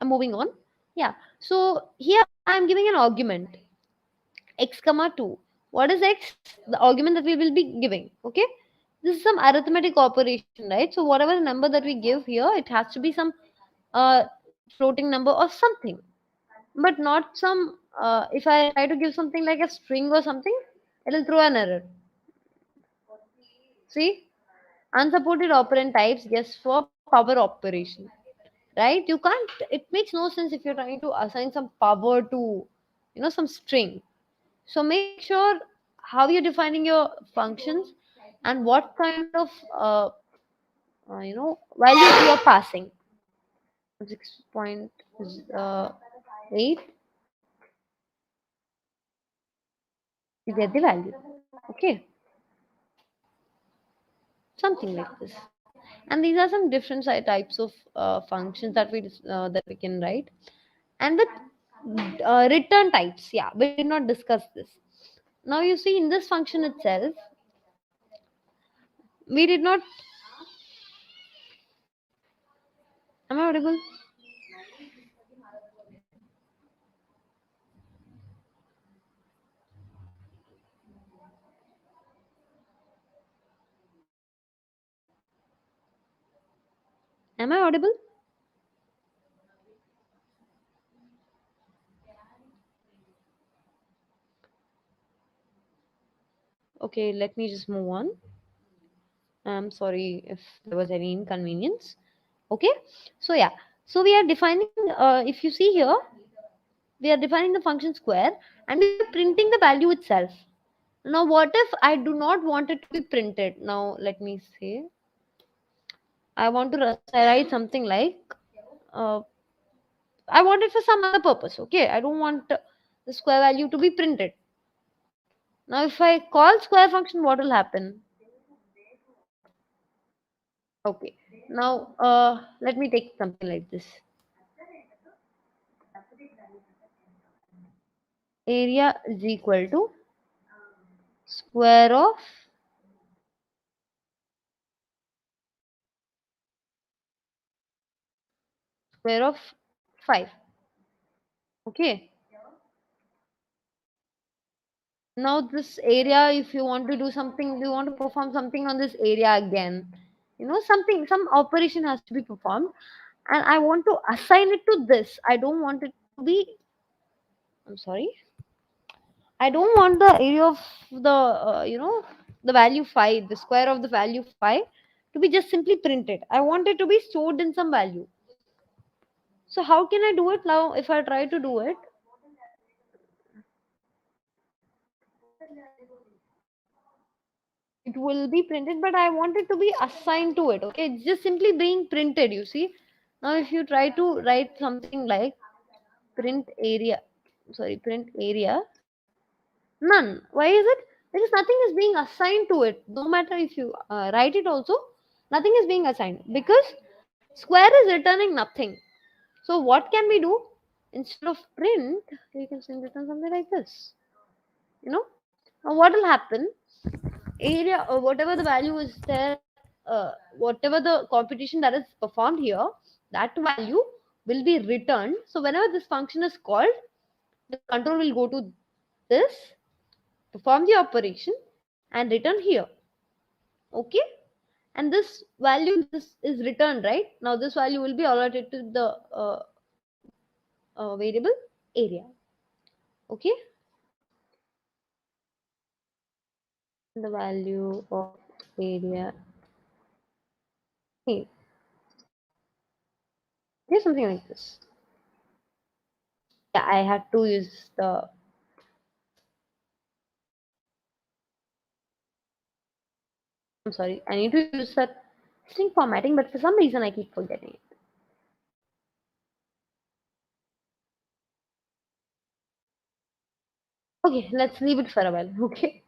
Speaker 1: I'm moving on. Yeah. So here I'm giving an argument x comma 2. What is x? The argument that we will be giving. Okay. This is some arithmetic operation, right? So whatever number that we give here, it has to be some uh, floating number or something, but not some. If I try to give something like a string or something, it'll throw an error. See, unsupported operand types, yes, for power operation, right? You can't. It makes no sense if you're trying to assign some power to, some string. So make sure how you're defining your functions and what kind of values you are passing. 6.8, you get the value. Okay, something like this. And these are some different types of functions that we can write. And the return types, yeah, we did not discuss this. Now you see in this function itself, we did not. Am I audible? Am I audible? Okay, let me just move on. I'm sorry if there was any inconvenience. Okay, so yeah, so we are defining. If you see here, we are defining the function square and we are printing the value itself. Now, what if I do not want it to be printed? Now, let me say I want to write something like uh, I want it for some other purpose. Okay, I don't want the square value to be printed. Now, if I call square function, what will happen? Okay, now let me take something like this. Area is equal to square of 5. Okay, now this area, if you want to do something, you want to perform something on this area again, some operation has to be performed, and I want to assign it to this. I don't want it to be, I'm sorry, I don't want the area of the the value 5, the square of the value 5, to be just simply printed. I want it to be stored in some value. So how can I do it now? If I try to do it, it will be printed, but I want it to be assigned to it. Okay, it's just simply being printed, you see. Now if you try to write something like print area, print area, none. Why is it? Because nothing is being assigned to it. No matter if you write it also, nothing is being assigned because square is returning nothing. So what can we do? Instead of print, you can return something like this. You know, now what will happen? Area or whatever the value is there, whatever the computation that is performed here, that value will be returned. So whenever this function is called, the control will go to this, perform the operation, and return here. Okay, and this value, this is returned, right? Now this value will be allotted to the variable area. Okay, the value of area. Hey, here's something like this. Yeah, I had to use the I'm sorry. I need to use that string formatting, but for some reason I keep forgetting it. Okay, let's leave it for a while. Okay.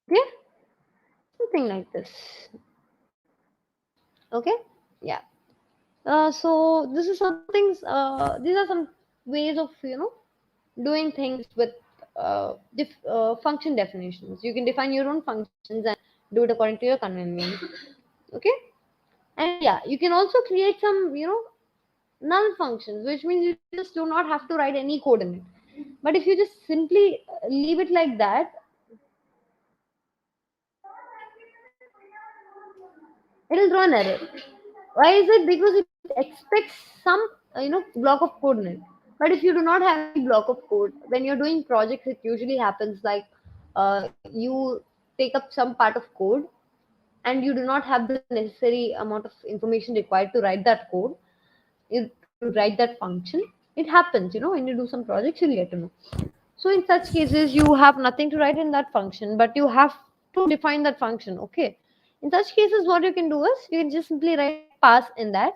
Speaker 1: Okay. Something like this. Okay. Yeah. So this is some things. These are some ways of doing things with function definitions. You can define your own functions and do it according to your convenience. Okay. And yeah, you can also create some null functions, which means you just do not have to write any code in it. But if you just simply leave it like that, it'll throw an error. Why is it? Because it expects some block of code in it. But if you do not have any block of code, when you're doing projects, it usually happens like you take up some part of code and you do not have the necessary amount of information required to write that code, to write that function. It happens, when you do some projects, you'll get to know. So in such cases, you have nothing to write in that function, but you have to define that function. Okay. In such cases, what you can do is you can just simply write pass in that.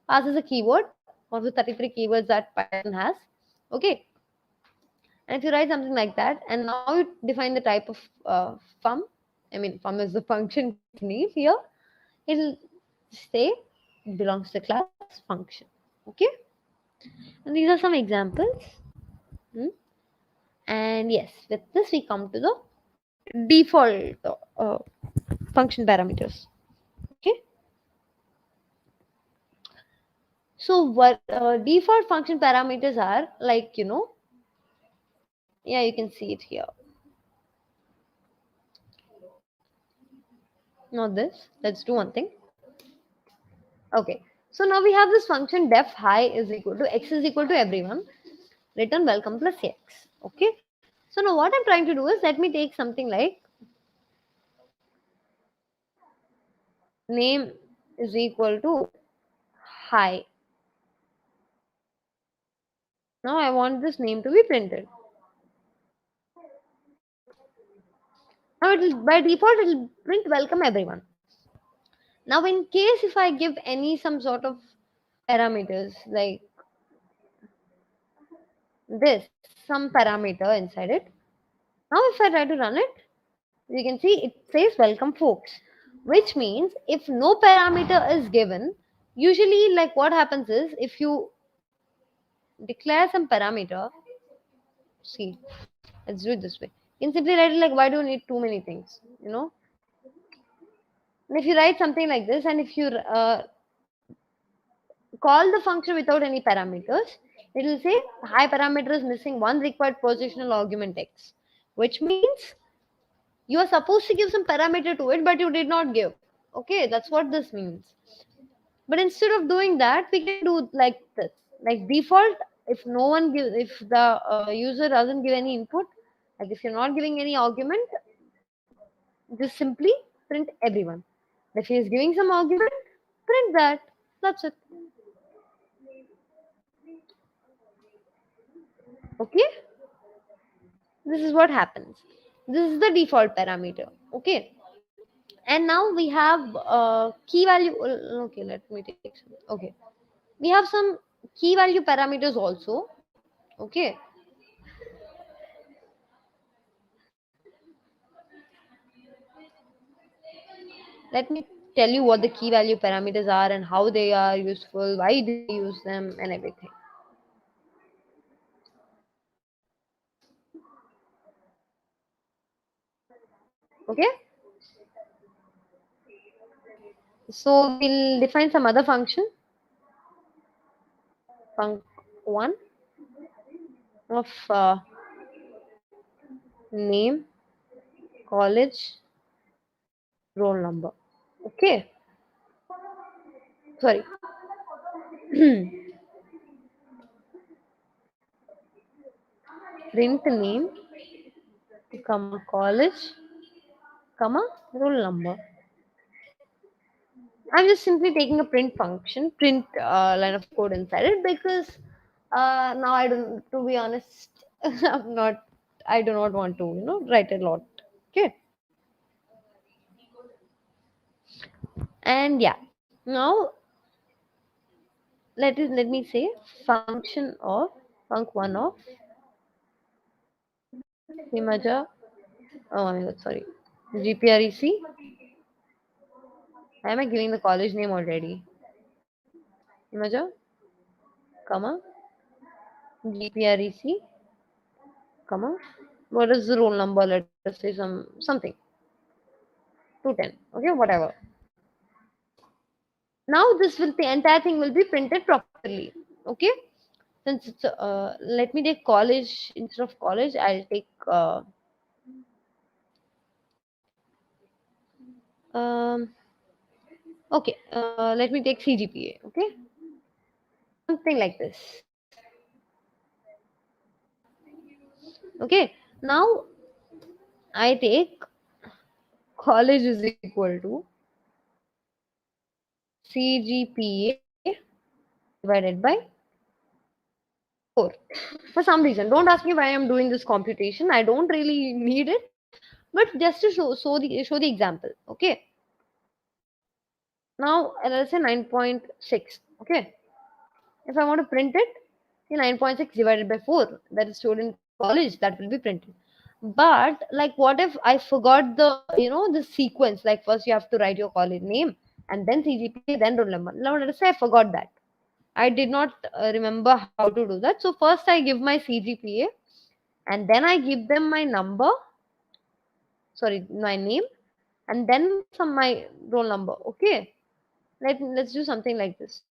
Speaker 1: Pass is a keyword, one of the 33 keywords that Python has. Okay. And if you write something like that, and now you define the type of fum, I mean, fum is the function name here, it'll say it belongs to the class function. Okay. And these are some examples. Hmm. And yes, with this we come to the default function parameters. Okay. So what default function parameters are like, yeah, you can see it here. Not this. Let's do one thing. Okay. So now we have this function def hi is equal to x is equal to everyone. Return welcome plus x. Okay. So now what I'm trying to do is let me take something like name is equal to hi. Now I want this name to be printed. Now it will by default it will print welcome everyone. Now in case if I give any some sort of parameters like this, some parameter inside it. Now if I try to run it, you can see it says welcome folks, which means if no parameter is given, usually like what happens is if you declare some parameter, see, let's do it this way. You can simply write it like why do you need too many things, And if you write something like this and if you call the function without any parameters, it will say hi parameter is missing one required positional argument x, which means you are supposed to give some parameter to it, but you did not give. Okay, that's what this means. But instead of doing that, we can do like this. Like default, if no one gives, if the user doesn't give any input, like if you're not giving any argument, just simply print everyone. If he is giving some argument, print that. That's it. Okay. This is what happens. This is the default parameter. Okay. And now we have key value. Okay, let me take some. Okay. We have some key value parameters also. Okay. Let me tell you what the key value parameters are and how they are useful, why do we use them, and everything. Okay. So we'll define some other function. Func one of name, college, roll number. Okay. Sorry. Print name, comma college, comma roll number. I'm just simply taking a print function, print line of code inside it, because now I don't, to be honest, I'm not, I do not want to, write a lot. Okay. And yeah, now let me say function of func1 of Himaja. Oh my god, sorry. GPREC. Why am I giving the college name already? Himaja, comma, GPREC, comma. What is the roll number? Let us say something. 210. Okay, whatever. Now this will, the entire thing will be printed properly. Okay. Since it's let me take college instead of college. I'll take um okay. Let me take CGPA. Okay, something like this. Okay. Now I take college is equal to CGPA divided by 4. For some reason, don't ask me why I'm doing this computation. I don't really need it, but just to show the example. Okay. Now let's say 9.6. Okay. If I want to print it, 9.6 divided by 4, that is stored in college, that will be printed. But like, what if I forgot the sequence? Like, first you have to write your college name and then CGPA, then roll number. Now let us say I forgot that. I did not remember how to do that. So first I give my CGPA and then I give them my number, sorry, my name, and then some my roll number. Okay. Let's do something like this.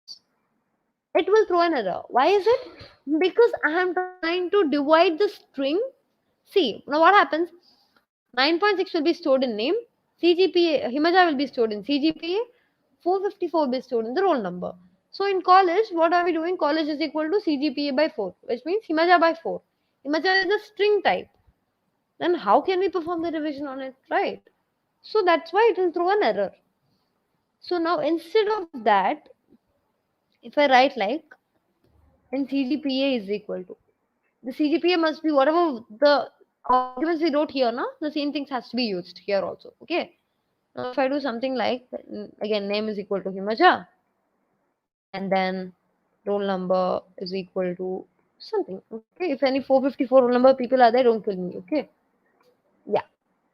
Speaker 1: It will throw an error. Why is it? Because I am trying to divide the string. See, now what happens? 9.6 will be stored in name, CGPA, Himaja will be stored in CGPA, 454 will be stored in the roll number. So in college, what are we doing? College is equal to CGPA by 4, which means Himaja by 4. Himaja is a string type. Then how can we perform the division on it, right? So that's why it will throw an error. So now instead of that, if I write like, then CGPA is equal to, the CGPA must be whatever the arguments we wrote here, now the same things has to be used here also. Okay. Now if I do something like, again, name is equal to Himaja, and then roll number is equal to something. Okay. If any 454 roll number people are there, don't kill me. Okay. Yeah.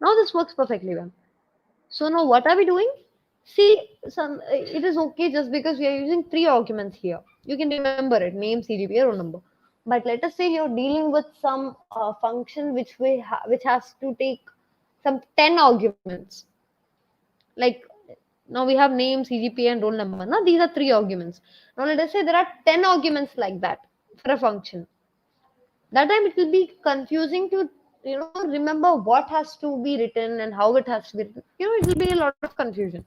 Speaker 1: Now this works perfectly well. So now what are we doing? See, it is okay just because we are using 3 arguments here. You can remember it: name, CGPA, roll number. But let us say you're dealing with some function which has to take some 10 arguments. Like, now we have name, CGPA, and roll number. Now these are 3 arguments. Now let us say there are 10 arguments like that for a function. That time it will be confusing to remember what has to be written and how it has to be written. It will be a lot of confusion.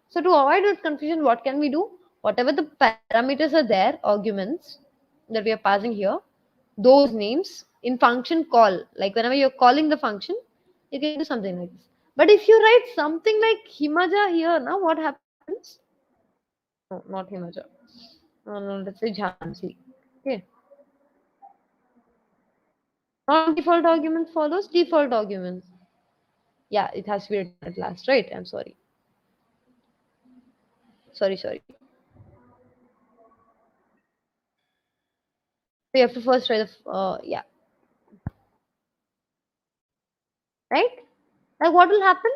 Speaker 1: So to avoid that confusion, what can we do? Whatever the parameters are there, arguments that we are passing here, those names in function call, like whenever you're calling the function, you can do something like this. But if you write something like Himaja here, now what happens? No, not Himaja. No, let's say Jhansi. Okay. Non-default argument follows default arguments. Yeah, it has to be written at last, right? I'm sorry. Sorry. We have to first try the, yeah, right? Like, what will happen?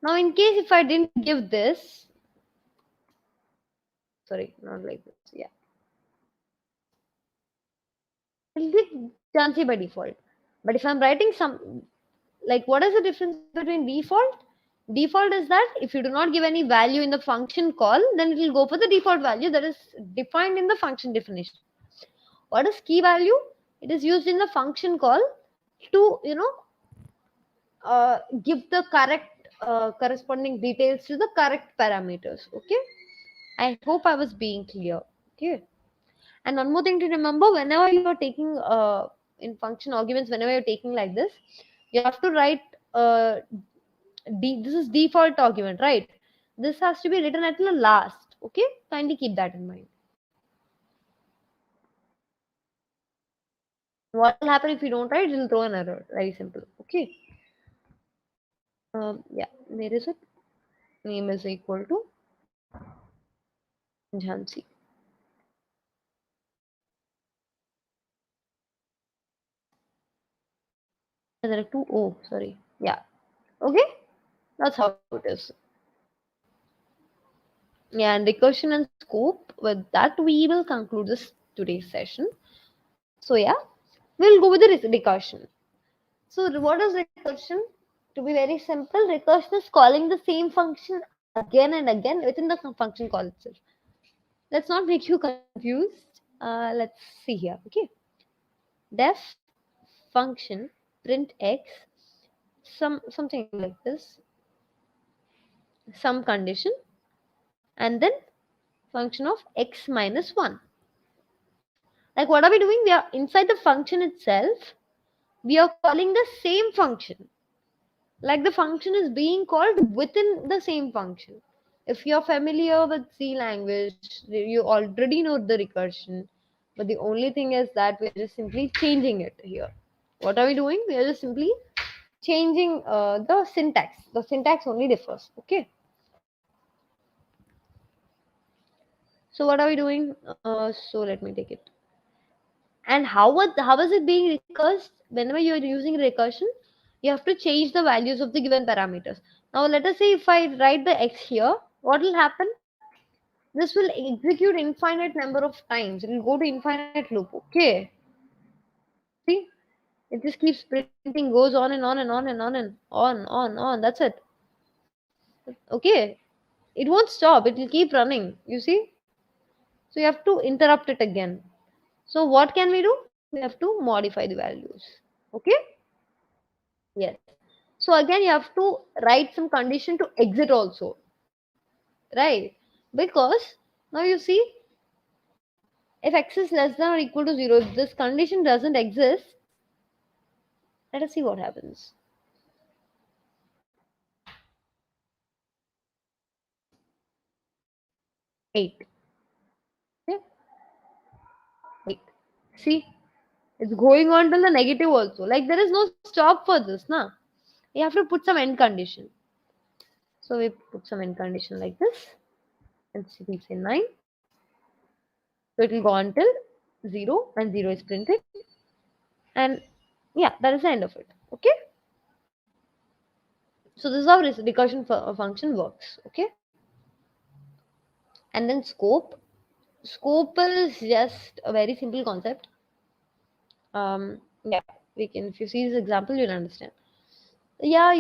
Speaker 1: Now, in case if I didn't give this, sorry, not like this, yeah, it'll be Jansi by default. But if I'm writing some, like, what is the difference between default? Default is that if you do not give any value in the function call, then it will go for the default value that is defined in the function definition. What is key value? It is used in the function call to, give the correct corresponding details to the correct parameters. Okay. I hope I was being clear. Okay. And one more thing to remember: whenever you are taking in function arguments, whenever you're taking like this, you have to write this is default argument, right? this has to be written at the last. Okay, kindly keep that in mind. What will happen if you don't write? It will throw an error. Very simple. Okay. Yeah, where is it? Name is equal to Jhansi. There are two. Oh, sorry. Yeah. Okay. That's how it is. Yeah, and recursion and scope. With that, we will conclude this today's session. So yeah, we'll go with the recursion. So what is recursion? To be very simple, recursion is calling the same function again and again within the function call itself. Let's not make you confused. Let's see here. Okay, def function print x something like this, some condition, and then function of x minus 1. Like what are we doing? We are inside the function itself. We are calling the same function. Like the function is being called within the same function. If you're familiar with C language, you already know the recursion. But the only thing is that we're just simply changing it here. What are we doing? We are just simply changing the syntax. The syntax only differs. Okay. So what are we doing? So let me take it. And how is it being recursed? Whenever you are using recursion, you have to change the values of the given parameters. Now let us say if I write the x here, what will happen? This will execute infinite number of times. It will go to infinite loop. Okay. See? It just keeps printing, goes on and on and on and on and on. That's it. Okay. It won't stop. It will keep running. You see? So you have to interrupt it again. So what can we do? We have to modify the values. Okay? Yes. So again, you have to write some condition to exit also. Right? Because now you see, if x is less than or equal to 0, if this condition doesn't exist, let us see what happens. Eight. Okay? 8. See, it's going on till the negative also. Like there is no stop for this, na? You have to put some end condition. So we put some end condition like this, and so we say 9. So it will go on till 0, and 0 is printed. And yeah, that is the end of it. Okay? So this is how recursion function works. Okay? And then scope. Scope is just a very simple concept. Yeah, we can. If you see this example, you'll understand. Yeah,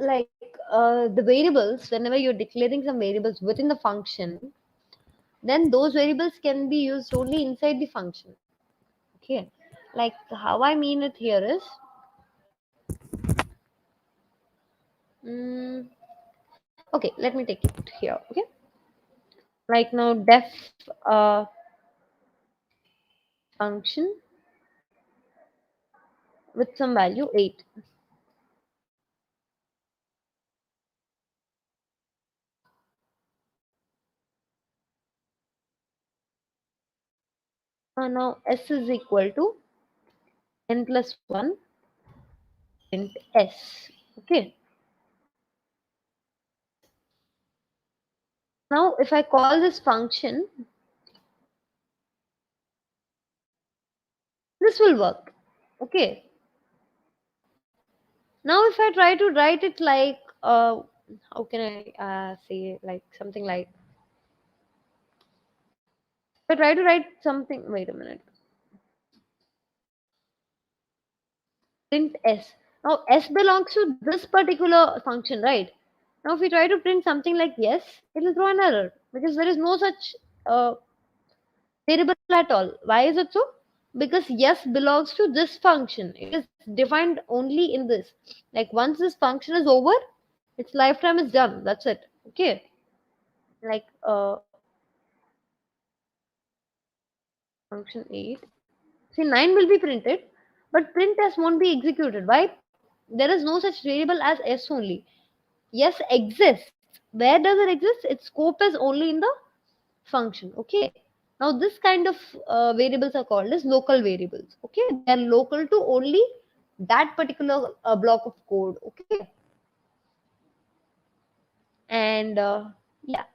Speaker 1: like the variables. Whenever you're declaring some variables within the function, then those variables can be used only inside the function. Okay, like how I mean it here is, mm, okay, let me take it here. Okay, like now def function with some value 8. Now s is equal to n plus 1 int s. Okay. Now if I call this function, this will work. Okay. Now if I try to write it like, how can I say, like something like, if I try to write something, wait a minute, print s. Now s belongs to this particular function, right? Now if we try to print something like yes, it will throw an error because there is no such variable at all. Why is it so? Because yes belongs to this function. It is defined only in this. Like once this function is over, its lifetime is done. That's it. Okay. Like function 8. See, 9 will be printed, but print s won't be executed. Why? There is no such variable as s only. Yes exists, Where does it exist? Its scope is only in the function. Okay. Now this kind of variables are called as local variables. Okay, they are local to only that particular block of code. Okay, and yeah,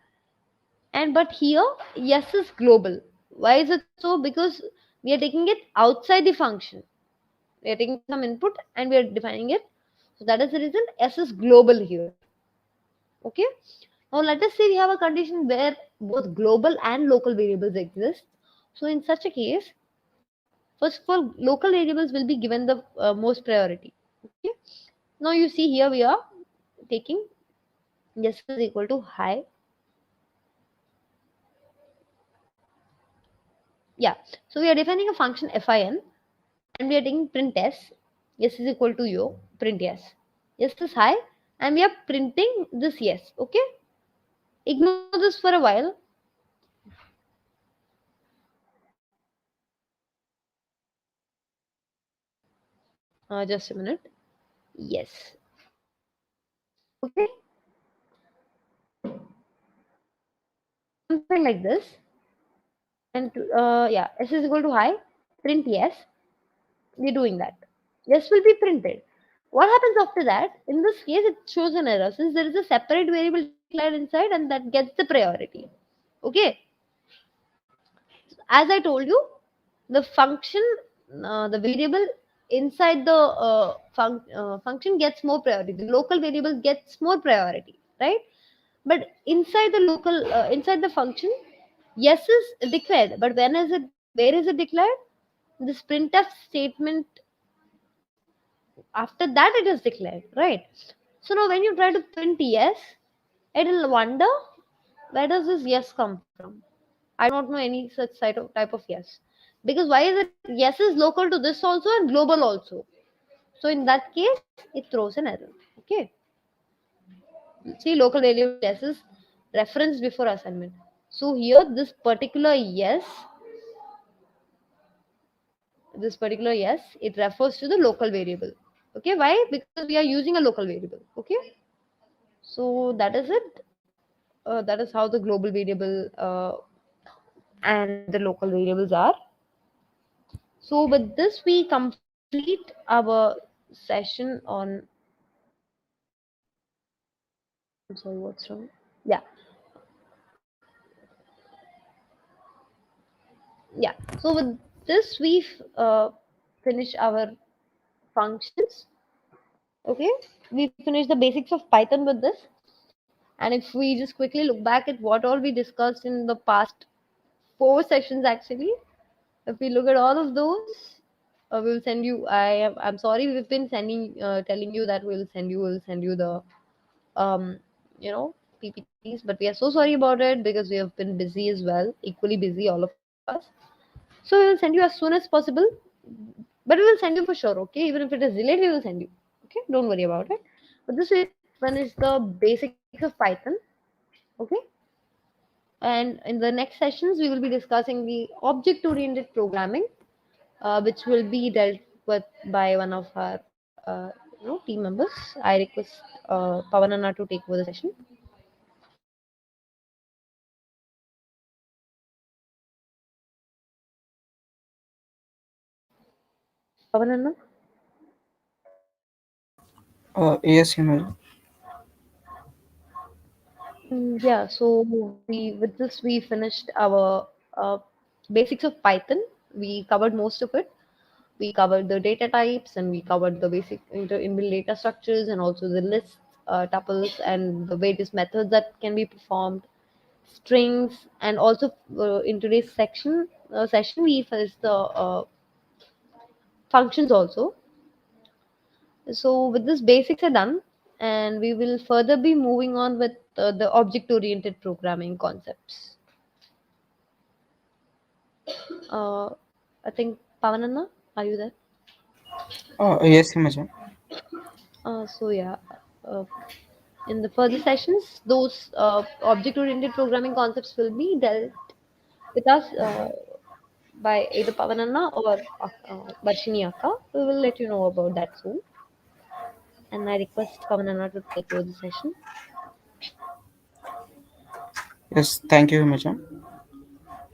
Speaker 1: and but here yes is global. Why is it so? Because we are taking it outside the function. We are taking some input and we are defining it. So that is the reason s is global here. Okay. Now let us say we have a condition where both global and local variables exist. So in such a case, first of all, local variables will be given the most priority. Okay. Now you see here we are taking yes is equal to high. Yeah. So we are defining a function fin and we are taking print s. Yes is equal to yo print yes. Yes is high and we are printing this yes. Okay. Ignore this for a while. Just a minute. Yes. Okay. Something like this. And yeah, s is equal to high. Print yes. We're doing that. Yes will be printed. What happens after that? In this case, it shows an error since there is a separate variable declared inside and that gets the priority. Okay. As I told you, the function, the variable inside the function gets more priority. The local variable gets more priority, right? But inside the local, inside the function, yes is declared. But when is it? Where is it declared? This printf statement after that it is declared, right? So now when you try to print yes, it will wonder where does this yes come from. I do not know any such type of yes, because why is it yes is local to this also and global also. So in that case it throws an error. Okay, see local variable yes is referenced before assignment. So here this particular yes, it refers to the local variable. Okay, why? Because we are using a local variable. Okay, so that is it. That is how the global variable and the local variables are. So with this we complete our session on, I'm sorry, what's wrong? Yeah, yeah. So with this we've finished our functions. Okay, we finished the basics of Python with this. And if we just quickly look back at what all we discussed in the past 4 sessions actually, if we look at all of those, we'll send you. I'm sorry we've been telling you that we'll send you the um you know PPTs, but we are so sorry about it because we have been busy as well, equally busy all of us. So we will send you as soon as possible, but we will send you for sure. Okay, even if it is delayed, we will send you. Okay, don't worry about it. But this will finish the basics of Python. Okay, and in the next sessions we will be discussing the object oriented programming, which will be dealt with by one of our team members. I request Pavanana to take over the session. Pavanana.
Speaker 2: Yes, Himel.
Speaker 1: Yeah, so with this we finished our basics of Python. We covered most of it. We covered the data types and we covered the basic inbuilt data structures and also the lists, tuples, and the various methods that can be performed, strings, and also in today's session we finished the functions also. So with this basics are done, and we will further be moving on with the object oriented programming concepts. uh, I think Pavanana, are you there?
Speaker 2: Yes, Himel.
Speaker 1: So yeah, uh, in the further sessions those object oriented programming concepts will be dealt with us by either Pavanana or Varshini Akka. We will let you know about that soon. And I request Pavanana to take over the session.
Speaker 2: Yes, thank you, Himachal.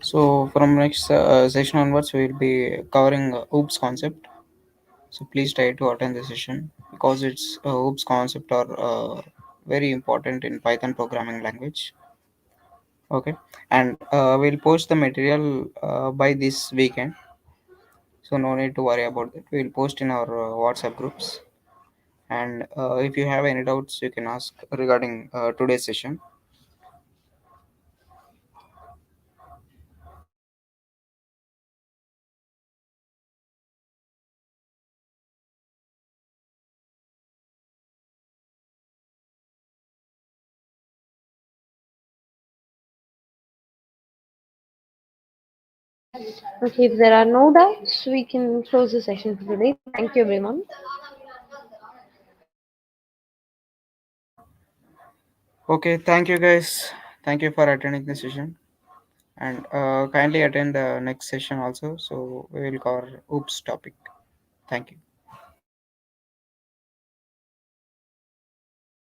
Speaker 2: So from next session onwards, we will be covering OOPS concept. So please try to attend the session because its OOPS concept are very important in Python programming language. Okay, and we'll post the material by this weekend. So no need to worry about that. We'll post in our WhatsApp groups. And if you have any doubts, you can ask regarding today's session.
Speaker 1: Okay, if there are no doubts, we can close the session for today. Thank you, everyone.
Speaker 2: Okay, thank you guys. Thank you for attending the session. And kindly attend the next session also. So we will cover OOPS topic. Thank you.